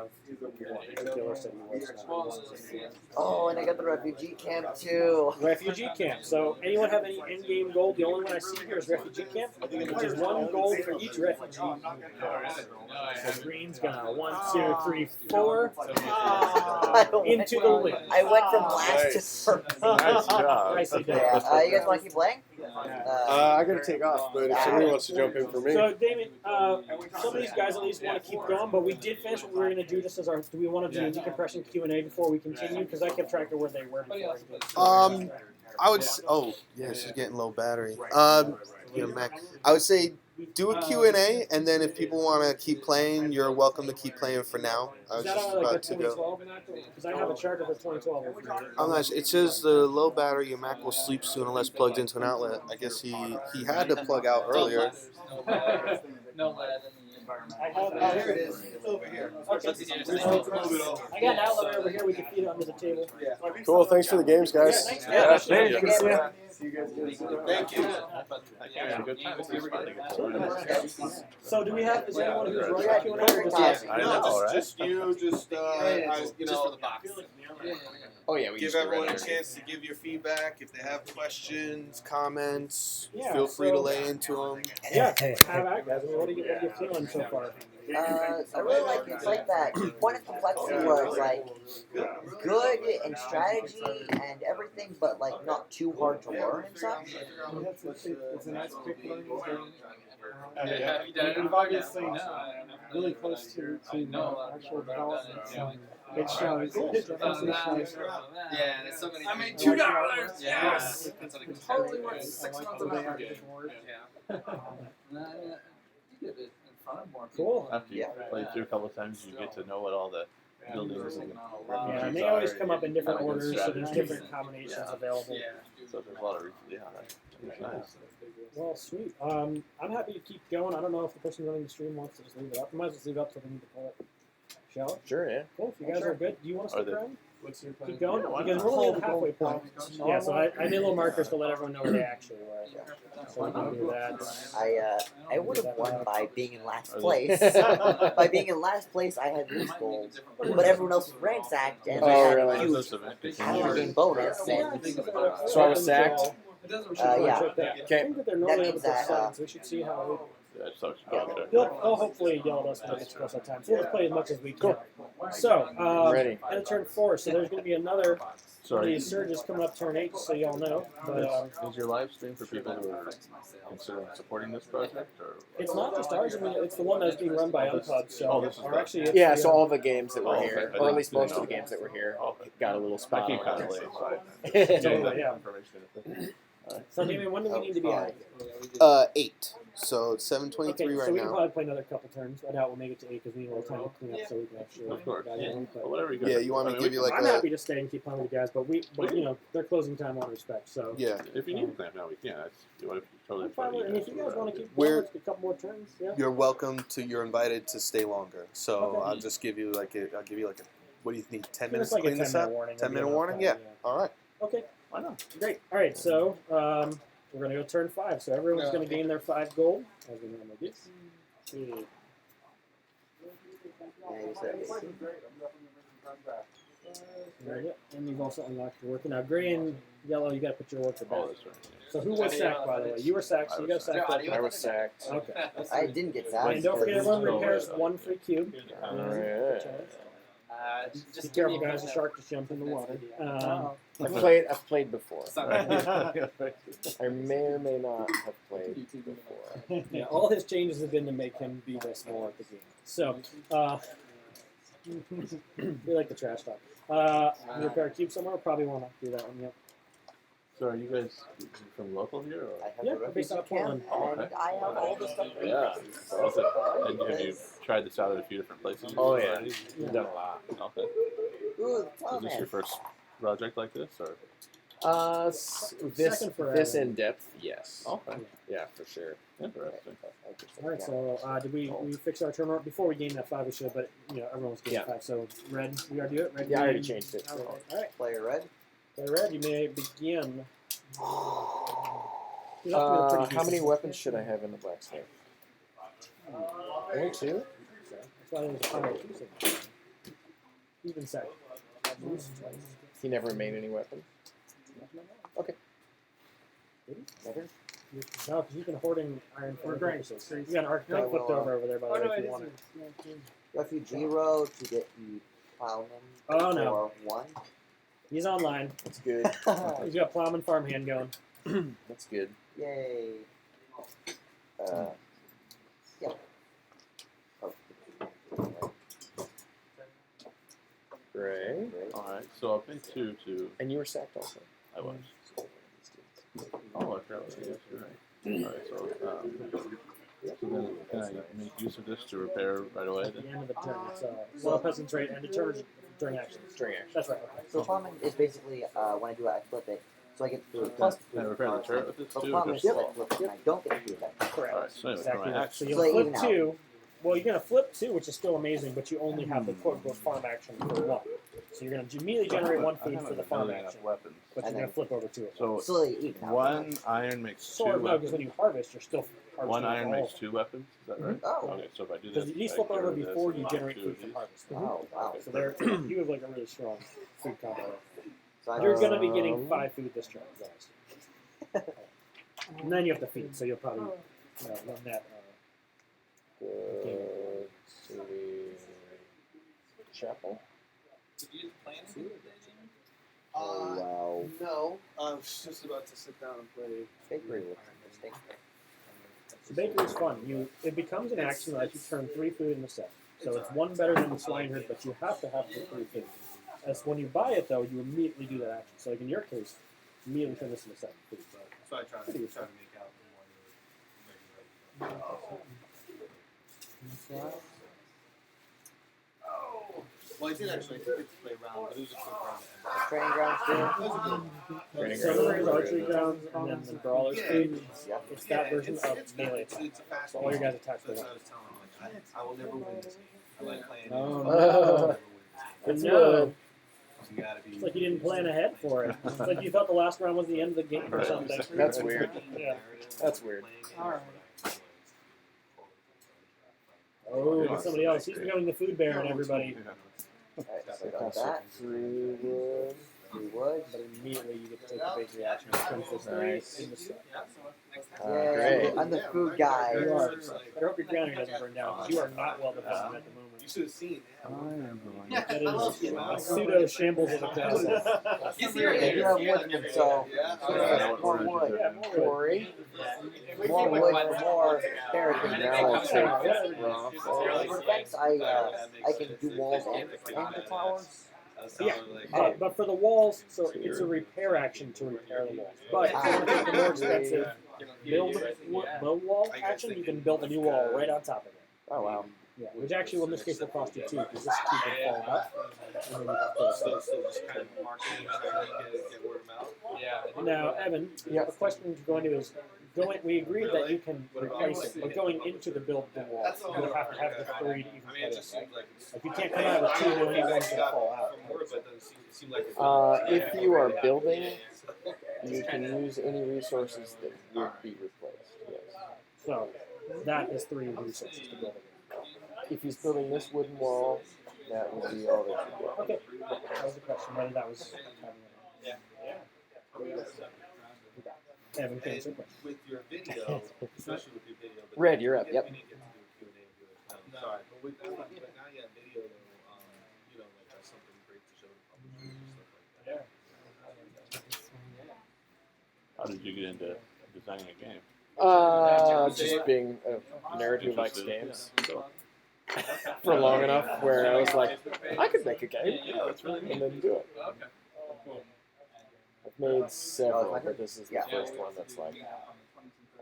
Oh, and I got the refugee camp too. Refugee camp. So anyone have any in-game gold? The only one I see here is refugee camp, which is 1 gold for each refugee. So green's gonna 1, 2, 3, 4 into the lead. I went from last to first. Nice job. Nicely done. Yeah, you guys want to keep playing? I gotta take off, but if somebody wants to jump in for me. So Damien, some of these guys at least want to keep going, but we did finish what we were going to do just as our. Do we want to do decompression Q&A before we continue? Because I kept track of where they were before. I would. Oh, yeah, she's getting low battery. Mac. I would say do a Q&A, and then if people want to keep playing, you're welcome to keep playing for now. I was Is that just like a about to go. 2012? Because I have a chart of a 2012. I'm not sure. It says the low battery, your Mac will sleep soon unless plugged into an outlet. I guess he had to plug out earlier. No lead in the environment. Here it is. It's over here. Okay. I got an outlet over here. We can feed it under the table. Cool, thanks for the games, guys. Yeah, Thank you. good to see you. See you guys again. Thank you. So do we have? Is there anyone who's running Q&A or just I know, right? Just you, just for the box. Oh yeah, we give everyone a chance to give your feedback. If they have questions, comments, Yeah, feel free to so- lay into them. Yeah, have at guys. I mean, what are you feeling so far? I really like it's like that point of complexity where it's like good and strategy and everything, but like not too hard to learn and such. It's a nice quick learning game. Have you done it? We've obviously No. really close to actual development. So it shows. Cool. It definitely shows. Yeah, and it's so many. I made people- $2. Yes. It's That's totally worth worth 6 months months of of effort. Yeah. You did it in front of more Cool. After you play through a couple of times, you get to know what all the buildings and Yeah, and refugees they are. always come up in different Have a good orders, so there's strategy. different combinations available. So there's a lot of that's nice. Well, sweet. I'm happy to keep going. I don't know if the person running the stream wants to just leave it up. We might as well leave it up till we need to pull it. Shall we? Sure, yeah. Cool. If you guys are good, do you want to stick around? What's your plan? Keep going? Yeah, why Because not? we're only at the halfway point. Yeah, so I made little markers to let everyone know where they actually were. So we can do that. I would have won by being in last Are place. they- By being in last place, I had least gold, but everyone else was ransacked, and Oh, I had really? huge power game bonus. And, So I was sacked? yeah. Okay. That means that we should see how. Yeah, so, Yeah. okay. They'll hopefully yell at us when it gets close on time. So we'll play as much as we can. So, Ready. at turn 4, so there's going to be another one of Sorry. these surges coming up turn 8, so y'all know. But Is your live stream for people who are considering supporting this project, or it's not just ours. I mean, it's the one that's being run by Unpub. So, Oh, this is or actually, it's Yeah, the, so all the games that were Oh, here, okay. or at least I didn't most of the know. games that were here, got a little I spot came on kind of it. late, so I Totally, yeah. information. So, Damien, when do we need to be out? 8. So 7:23 Okay, right so we can now. probably play another couple turns. I doubt we'll make it to 8 because we need a little time to clean up so we can actually. Of course. evaluate, Well, but whatever you guys. Yeah, you want me to give you like I'm a happy to stay and keep playing with you guys, but you know, they're closing time on respect. So yeah. If you need to clamp now, we can. What if you totally I'm fine with it. And if you guys want to keep We're- going, let's get a couple more turns. Yeah. You're welcome to. You're invited to stay longer. So Okay. I'll just give you like a. I'll give you like a. What do you need? 10 Give minutes us like to a clean this 10-minute up. warning. 10-minute Maybe warning. enough Yeah. time, All right. Okay. Why not? Great. All right. So we're gonna go turn 5. So everyone's gonna gain their 5 gold as we normally do. See. yeah, you said it. Right, yeah. And you've also unlocked your work. Now, gray and yellow, you got to put your work to Oh, bed. that's right. So who was sacked, by the way? You were sacked, so you got sacked. I was sacked. Okay. I didn't get And sacked. don't forget, everyone No, repairs wait, 1 free cube. Alright. Be careful, guys. The shark just jumped in the water. I've played before. I may or may not have played before. Yeah, all his changes have been to make him be this more at the game. So, we like the trash talk. You repair a cube somewhere? Probably want to do that one, yep. So are you guys from local here, I or? have Yeah, the based out of Portland. and I have all the stuff. Yeah. And have you tried this out at a few different places? Oh, yeah. already? We've done a lot. Okay. Ooh, Is this your first project like this, or? This Second for this Adam. in depth, yes. Okay. Yeah, for sure. Interesting. All right, so did we fix our turn order? Before we gain that 5, we should, but you know everyone's getting Yeah. 5. So red, we already do it. Red. Yeah, I already green. changed it. Okay. All right, Player red. so red, you may begin. You're not doing a pretty How many decent- weapons should I have in the blacksmith? Only 2? That's why there's a fire Tuesday. Even sack. He never made any weapons? Okay. Never? No, because you've been hoarding iron for graces. You got an architect flipped over there, by the way, if you want it. Refugee row to get the plowman. Oh, no. For 1. He's online. That's good. He's got plowman farmhand going. That's good. Yay. Yeah. Oh. Great. Alright, so I've been to, And you were sacked also. I was. Oh, I forgot what it is, you're right. Alright, so then can I make use of this to repair right away At the then? end of the turn, it's slow peasant's rate, and it turns during action. String action. That's right. Okay. So plowman is basically when I do it, I flip it. So I get to do it plus Can I repair the turret with this So too? plowman or is just- like flip it, and I don't get to do that. Correct. Alright, so anyway, Exactly. my So action. you'll So flip even out. 2. Well, you're going to flip 2, which is still amazing, but you only have the quote unquote farm action for 1. So you're going to immediately generate 1 food for the farm action, Weapons. but you're And going to flip over to it. So So they even out. one iron makes 2 Sort of, no, because weapons. when you harvest, you're still harvesting. One iron all makes 2 weapons, is that right? Oh. Okay, so if I do because this. these I flip get over rid of this before and you I'll generate do food from these. harvest. Oh, wow. So they're, you have like a really strong food combo. So I You're just- going to be getting 5 food this turn, guys. And then you have to feed, so you'll probably run that. Go to the chapel. Oh, wow. No, I was just about to sit down and play. Bakery looks interesting. So bakery is fun. It becomes an action that lets you turn 3 food in the set. So it's 1 better than the swineherd, but you have to have the 3 food. As when you buy it, though, you immediately do that action. So like in your case, immediately turn this into 7 food. So I try to make out well, I did actually get to play around, but it was just a Training grounds too. Training So grounds. there's archery grounds, and then the brawler's food. Yeah. It's that version of melee attack. It's a fast So all your guys attack for So 1. I was telling him, like, I will never win this game. I like playing Oh, it. no. It's no. wood. It's like you didn't plan ahead for it. It's like you thought the last round was the end of the game or something. That's weird. Yeah. That's weird. All right. Oh, somebody else. He's becoming the food baron, everybody. Alright, so we got that. 3 wood. 3 wood. But immediately you get to take the base reaction. Becomes this Nice. in the set. Yeah, Great. I'm the food guy. You are. I hope your grounding doesn't burn down because you are not well defended at the moment. You should have seen. That is a pseudo shambles of a castle. They do have wood, so more wood. Corey. More wood for more barricades. Now I'll take For defense, I can do walls and the towers. Yeah, but for the walls, so it's a repair action to repair the walls. But if you want to take the more expensive build wall action, you can build a new wall right on top of it. Oh, wow. Yeah, which actually, well, in this case, will cost you 2 because this keeps it falling up. And then you have to Now, Evan, the question to go into is, we agreed that you can replace it, but going into the build the wall, you'll have to have the 3 to even put it, right? Like, you can't come out with 2 and only one's going to fall out. If you are building, you can use any resources that would be replaced. Yes. So, that is 3 resources to build it. If he's building this wooden wall, that would be all that you get. Okay, that was the question, whether that was... Evan, can answer the question. With your video, especially with your video. Red, you're up. Yep. Sorry, but with now you have video though, you know, like that's something great to show the publishers and stuff like that. How did you get into designing a game? Just being a nerd who likes games. For long enough where I was like, I could make a game and then do it. I've made several, but this is the first one that's like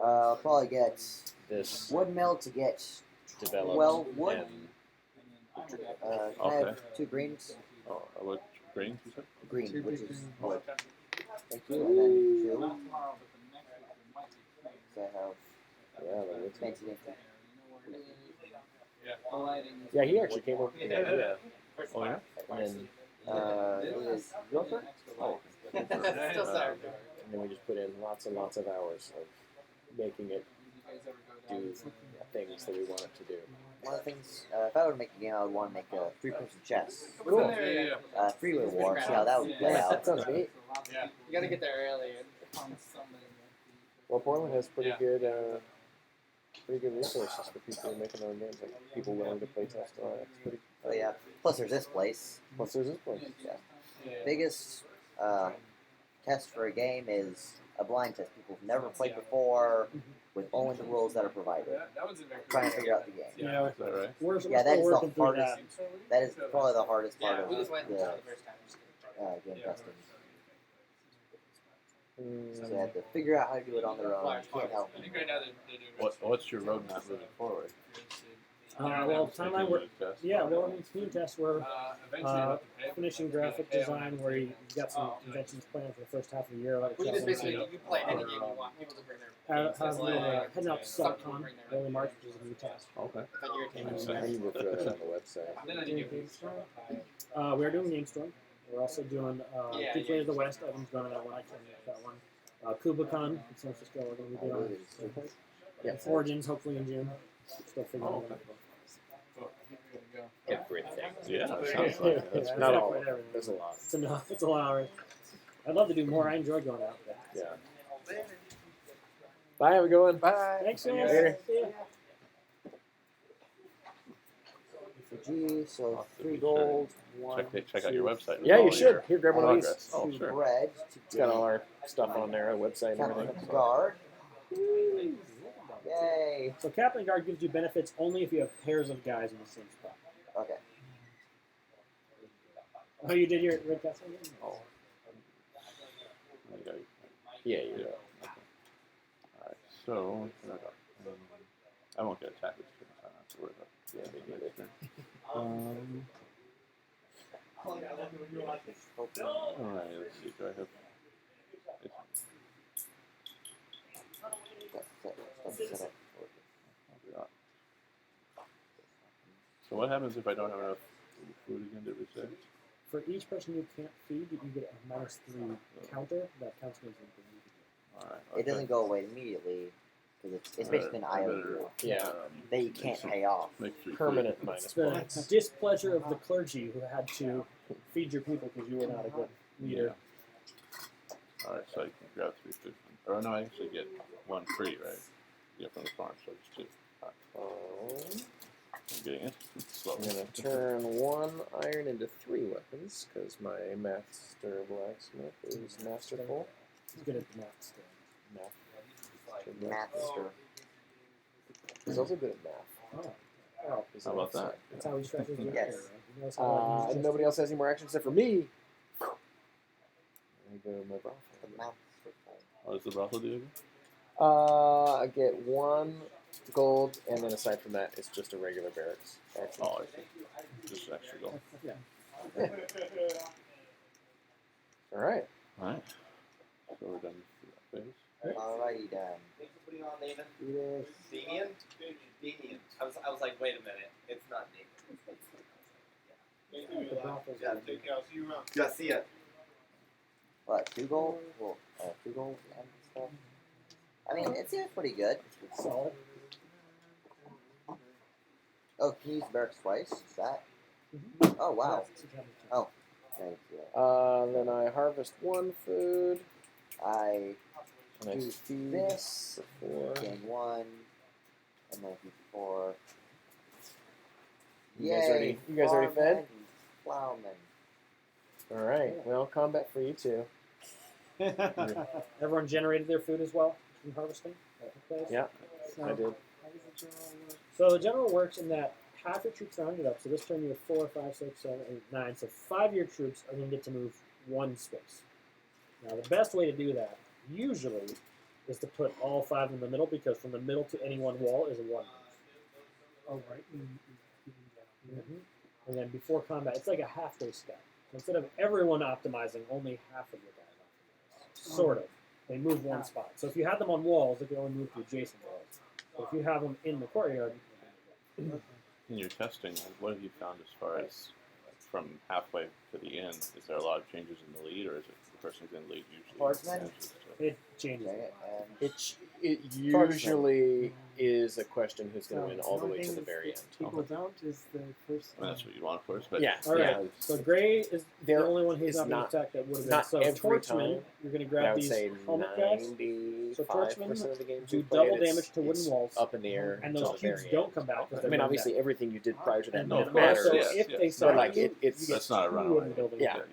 I'll probably get this wood mill to get developed. 12 wood. And, Can I have 2 greens? Oh, what greens you said? Green, which is wood. Thank you, and then 2. So I have fancy anything. yeah, he actually came up with the idea. Oh, yeah? And It is your turn? oh. And then we just put in lots and lots of hours of making it do things that we want it to do. One of the things, if I were to make a game, I would want to make a 3-person chess. Cool. 3-way war, see how that would play Yeah, out. that sounds neat. Yeah, you gotta get there early and find somebody. Well, Portland has pretty good resources for people who are making their own games, like people willing to play test on it. It's pretty. So yeah, plus there's this place. Plus, there's this place. Yeah. Biggest test for a game is a blind test. People have never played before, with only the rules that are provided. Trying to figure out the game. Yeah, Is that right? we're Yeah, that is working the through hardest. That is probably the hardest part of We just went the the first time. game testing. So they have to figure out how to do it on their own. Can't help. I think right now they're doing What's your roadmap moving forward? well, timeline we're yeah, well, in speed test we're eventually finishing graphic design where you've got some conventions planned for the first half of the year. Like we just basically you play any game you want people to bring their heading out to SubCon early March, which is a new task. Okay. but your team is I need to throw that on the website. then I need to We're doing GameStorm. We're also doing Deflate of the West. Evan's going to that one. I can't make that one. KubaCon in San Francisco. We're going to be doing. Yeah, Origins hopefully in June. Still figuring it out. Everything. Yeah, that sounds like it. That's Yeah, Not it's all. quite everything. There's a lot. It's enough. It's a lot. I'd love to do more. I enjoy going out there. Yeah. Bye, have a good one. Bye. Thanks, See you man. later. See ya. G, so 3 gold, 1. Check out your website. Yeah, you Follow should. your Here, grab one of these. progress. Oh, 2 sure. bread to It's got all our stuff on there, our website and Captain everything. Guard. Yay. So Captain Guard gives you benefits only if you have pairs of guys in the same spot. Okay. Oh, you did your Red Castle again? Oh. Yeah, you're Yeah. Alright, so I won't get attacked this turn, so I don't have to worry about it. Yeah, me neither. Alright, let's see, do I have So what happens if I don't have enough food again, did we say? for each person you can't feed, you get a -3 counter that counts against anything you do. Alright. It doesn't go away immediately because it's basically an IOU Yeah. that you can't pay off. Make 3 Permanent It's minus the points. displeasure of the clergy who had to feed your people because you were not a good leader. Alright, so you can grab 3 food. Or no, I actually get 1 free, right? Yeah, from the farm, so it's 2. I'm getting it. Slow. I'm gonna turn 1 iron into 3 weapons because my master blacksmith is masterful. He's good at the math still. Master. He's also good at math. Oh. Well, How about that? that's how he stretches the Yes. area. He knows how to use Nobody else has any more actions except for me. I go to my brothel. The master. What does the brothel do again? I get 1 gold, and then aside from that, it's just a regular barracks. Action. Oh, I see. Just extra gold. Yeah. All right. Alright. So we're done with that phase. Alrighty then. Thanks for putting on Nathan. Do this. Damien? Damien. I was like, wait a minute. It's not Nathan. The brothels Yeah, are- Take care. I'll see you around. Yeah, see ya. What? 2 gold? Well, 2 gold and stuff. I mean, it seems pretty good. It's solid. Oh, can you use barracks twice? Is that? Mhm. Oh wow. Oh. Thank you. Then I harvest 1 food. I And I do feed this. for 4. Gain 1, and then feed 4. You guys already fed? Plowman. All right. Well, combat for you two. Everyone generated their food as well from harvesting? Yeah, I did. So the general works in that half your troops rounded up. So this turn you have 4, 5, 6, 7, 8, 9. So 5 of your troops are going to get to move 1 space. Now the best way to do that, usually, is to put all 5 in the middle because from the middle to any one wall is a 1 move. Oh, right. And then before combat, it's like a halfway step. So instead of everyone optimizing, only half of your guys optimize. Sort of. They move 1 spot. So if you had them on walls, they could only move to adjacent walls. But if you have them in the courtyard, In your testing, what have you found as far as from halfway to the end? Is there a lot of changes in the lead, or is it the person who's in the lead usually? Marksman? manages to- it changes. It usually is a question who's going to win all the way to the very end. People don't is the first. I mean, that's what you want, of course. But Yeah. All right. yeah, So Gray is the There only one who's is not been not- attacked that would have been. not So every Torchman, time, you're going to I grab would these say helmet guys. 95% of the games do we played, double it's- damage to wooden it's walls, up in the air and until those the cubes very don't end. come back. I mean, obviously, everything you did prior to that And No, then of doesn't course, matter. also, yes, if yes. they But, start like, you, it's- you get that's not a 2 runaway. wooden buildings. Yeah. Okay.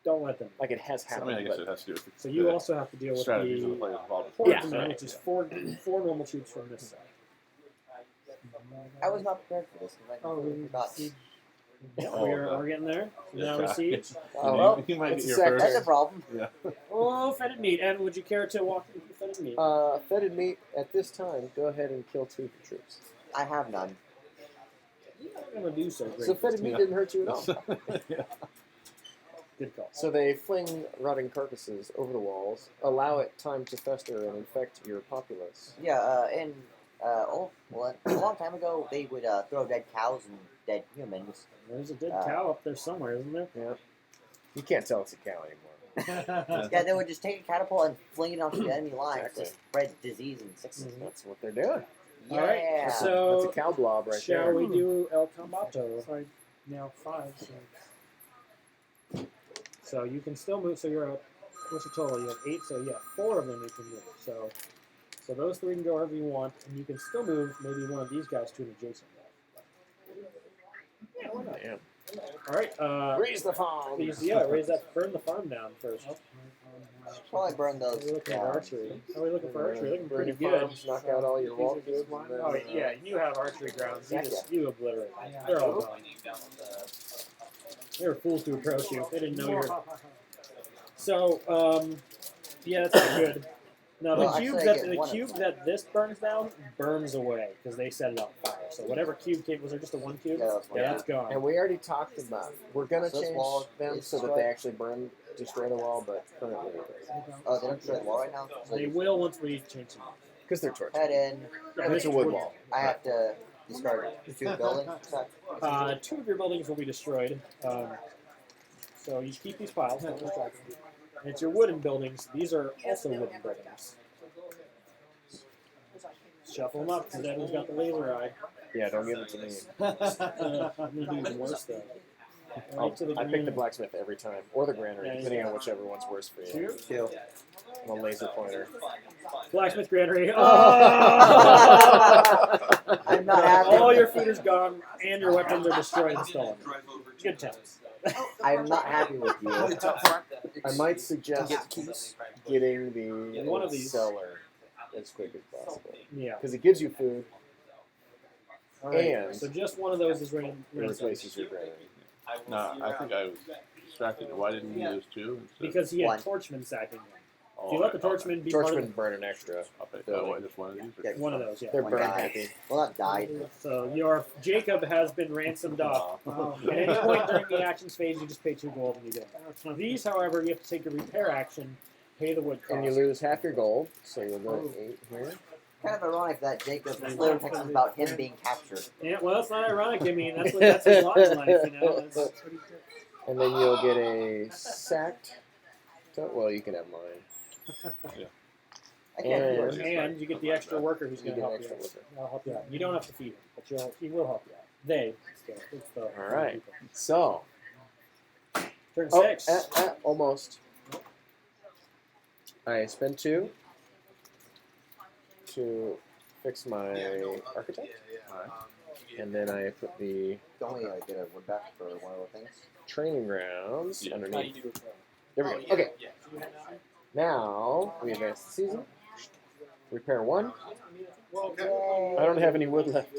Don't let them. Like it has I happened. mean, I guess but it has to do with So you the also have to deal with strategies of the the players involved. Horseman, Yeah. which is four normal troops from this side. I was not prepared for this. I Oh, completely forgot. Yeah, Oh, we're getting there. So now we see. Oh, well, you might it's get a your sector. first. That's a problem. Yeah. Oh, fetid meat. And would you care to walk through fetid meat? Fetid meat at this time. Go ahead and kill 2 of your troops. I have none. You're not going to do so great. So fetid meat Yeah. didn't hurt you at all. Yeah. Good call. So they fling rotting carcasses over the walls, allow it time to fester and infect your populace. Yeah, a long time ago, they would throw dead cows and dead humans. There's a dead cow up there somewhere, isn't there? Yeah. You can't tell it's a cow anymore. Yeah, they would just take a catapult and fling it onto the enemy lines Exactly. to spread disease and sickness. That's what they're doing. Yeah. All right, so That's a cow blob right shall there. we do El Combato? So I now 5. So So you can still move. So you're up. What's your total? You have 8. So yeah, 4 of them you can move. So those 3 can go wherever you want, and you can still move maybe one of these guys to an adjacent wall. Yeah, why not? Damn. All right. Raise the farm. Burn the farm down first. Probably burn How are those we looking at down. archery? How are we looking for archery? Looking Burn pretty your good. farms, knock out all your wall cubes. and then, Oh yeah, you have archery grounds. You Heck just you obliterate. They're all gone. They were fools to approach you. They didn't know you were. So yeah, that's not good. Now Well, the cube actually, I get the one of cube them. that this burns down burns away because they set it on fire. So whatever cube came, was there just a 1 cube? Yeah, that was one That's gone. And we already talked about we're gonna So this change wall them is so that destroyed. they actually destroy the wall, but currently Oh, they don't destroy the wall right now? They will once we change them. because they're torches. Head in. Yeah, And it's a wood wall. I have to discard 2 buildings. So 2 of your buildings will be destroyed. So you keep these piles. Don't distract them. And it's your wooden buildings. These are also wooden buildings. Shuffle them up because Evan's got the laser eye. Yeah, don't give it to me. I'm going to do even worse though. Right to the I pick green. the blacksmith every time, or the granary, depending on whichever one's worse for you. Kill. I'm a laser pointer. Blacksmith granary. I'm not happy. All your food is gone, and your weapons are destroyed and stolen. Good times. I'm not happy with you. I might suggest getting One the of these. cellar as quick as possible. Yeah. Because it gives you food, and So just one of those is it running. replaces your granary. No, I think I was distracted. Why didn't you use two? Because he had One. torchmen sacking them. Oh, If you let the torchmen be part of Torchman burn an extra. Okay, so what, just one of these? Or Yeah, one of those, yeah. They're One burn guy. happy. Well, not died. So your Jacob has been ransomed off. At any point during the actions phase, you just pay 2 gold and you get them. These, however, you have to take a repair action, pay the wood cost. And you lose half your gold, so you'll go 8 here. Kind of ironic that Jacob's later text is about him being captured. Yeah, well, it's not ironic. I mean, that's his lot in life, you know. That's, And then you'll get a sacked. Well, you can have mine. I can't do it. and you get the extra worker who's You going to get an help you extra out. worker. I'll help you out. You don't have to feed him, but he will help you out. They. It's the All right. So. Turn Oh, 6. almost. I spend 2 to fix my architect. And then I put the Don't we get a wood back for one of the things? training grounds Yeah. underneath. There we go. Okay. Now we advance the season. Repair 1. I don't have any wood left.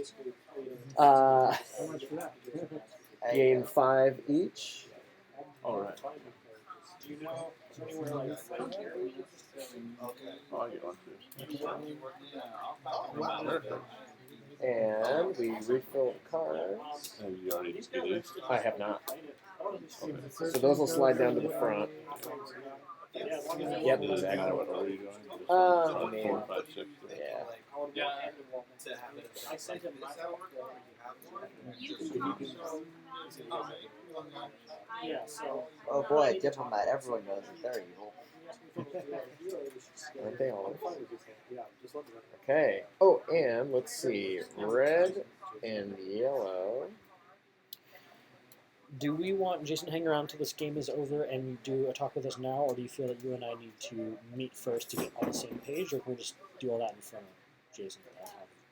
Gain 5 each. All right. Oh, I get one too. And we refill the cards. Have you already did these? I have not. Okay. So those will slide down to the front. Yep, Exactly. exactly. What order are you going? I mean, 4, 5, 6. yeah. Oh boy, diplomat. Everyone knows that they're evil. Aren't they all? Okay. Oh, and let's see. Red and yellow. Do we want Jason to hang around till this game is over and do a talk with us now, or do you feel that you and I need to meet first to get on the same page, or can we just do all that in front of Jason and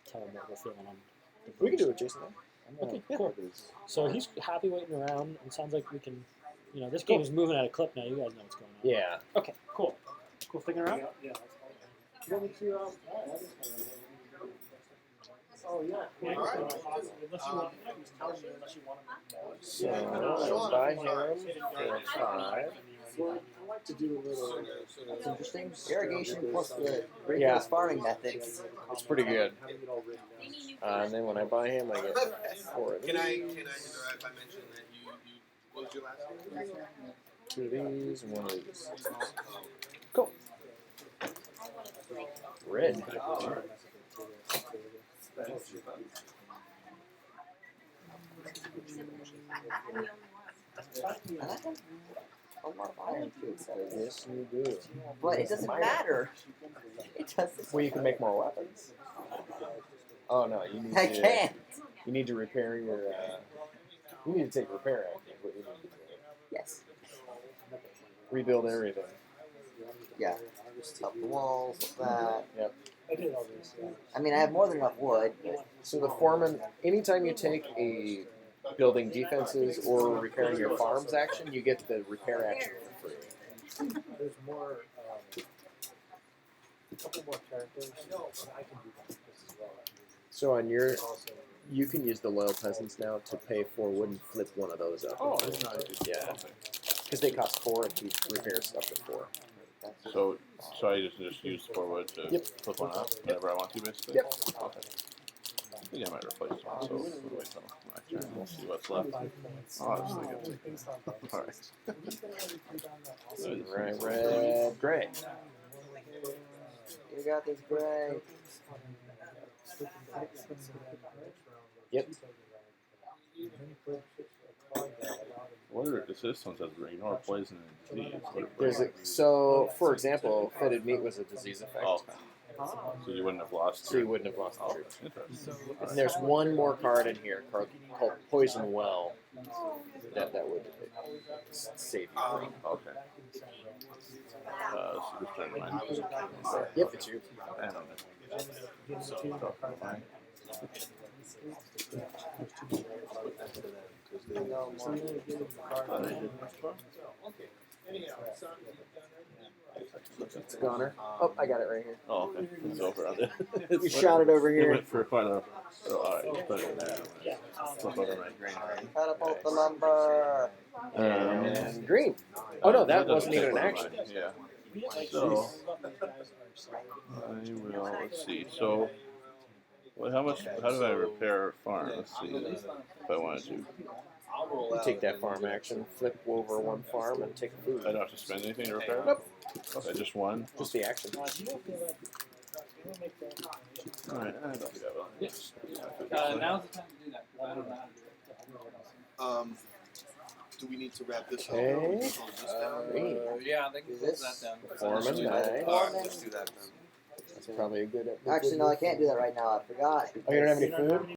tell him what we're feeling on the We can do it, Jason. Okay, cool. So he's happy waiting around. It sounds like we can, this game is moving at a clip now. You guys know what's going on. Yeah. Okay, cool. Cool sticking around? Yeah. Oh, yeah. Unless you want So, buy him for 5. I like to do a little. That's interesting. Irrigation plus the ridiculous Yeah. farming methods. It's pretty good. And then when I buy him, I get 4 of these. Can I if I mention that you what was your last name? 2 of these, 1 of these. Cool. Red. And I have a lot of iron too, it says. Yes, you do. But it doesn't matter. It doesn't. Well, you can make more weapons. Oh no, you need I to. can't. You need to repair your. You need to take repair action. What you need to do. Yes. Rebuild everything. Yeah. Up the walls, up that. Yep. I mean, I have more than enough wood. But So the foreman, anytime you take a building defenses or repairing your farms action, you get the repair action for free. There's more, a couple more characters. I can do that as well. So on your, you can use the loyal peasants now to pay 4 wood and flip one of those up. Oh, that's nice. Yeah. Because they cost 4 if you repair stuff at 4. So I just use 4 wood to Yep. flip one up whenever I want to, basically? Yep. Okay. I think I might replace one, so we'll wait till my turn. We'll see what's left. Oh, that's really good. Alright. Right, red, gray. You got this gray. Yep. What are this one says ignore poison and disease? What are There's a, so, for example, fetid meat was a disease effect. Oh, so you wouldn't have lost. So you wouldn't have lost the Oh, troops. interesting. And there's one more card in here called Poison Well that would save you. Okay. So this turn mine. Yep, it's you. I don't It's Goner. Oh, I got it right here. Oh, okay. It's over on there. You shot it over It here. went for quite a. Oh, alright, let's put it in there. Flip over my green. Catapult the lumber. And green. Oh no, that wasn't even an action. Yeah. So, I will, let's see. So, well, how do I repair a farm? Let's see if I wanted to. You take that farm action, flip over one farm, and take food. I don't have to spend anything to repair it? Nope. Okay, just one? Just the action. Alright, I don't do that well. Now's the time to do that. I don't know how to do it. Do we need to wrap this up? Okay. Green. Yeah, they can close that down. Foreman, nice. Let's do that then. That's probably a good. Actually, no, I can't do that right now. I forgot. Oh, you don't have any food?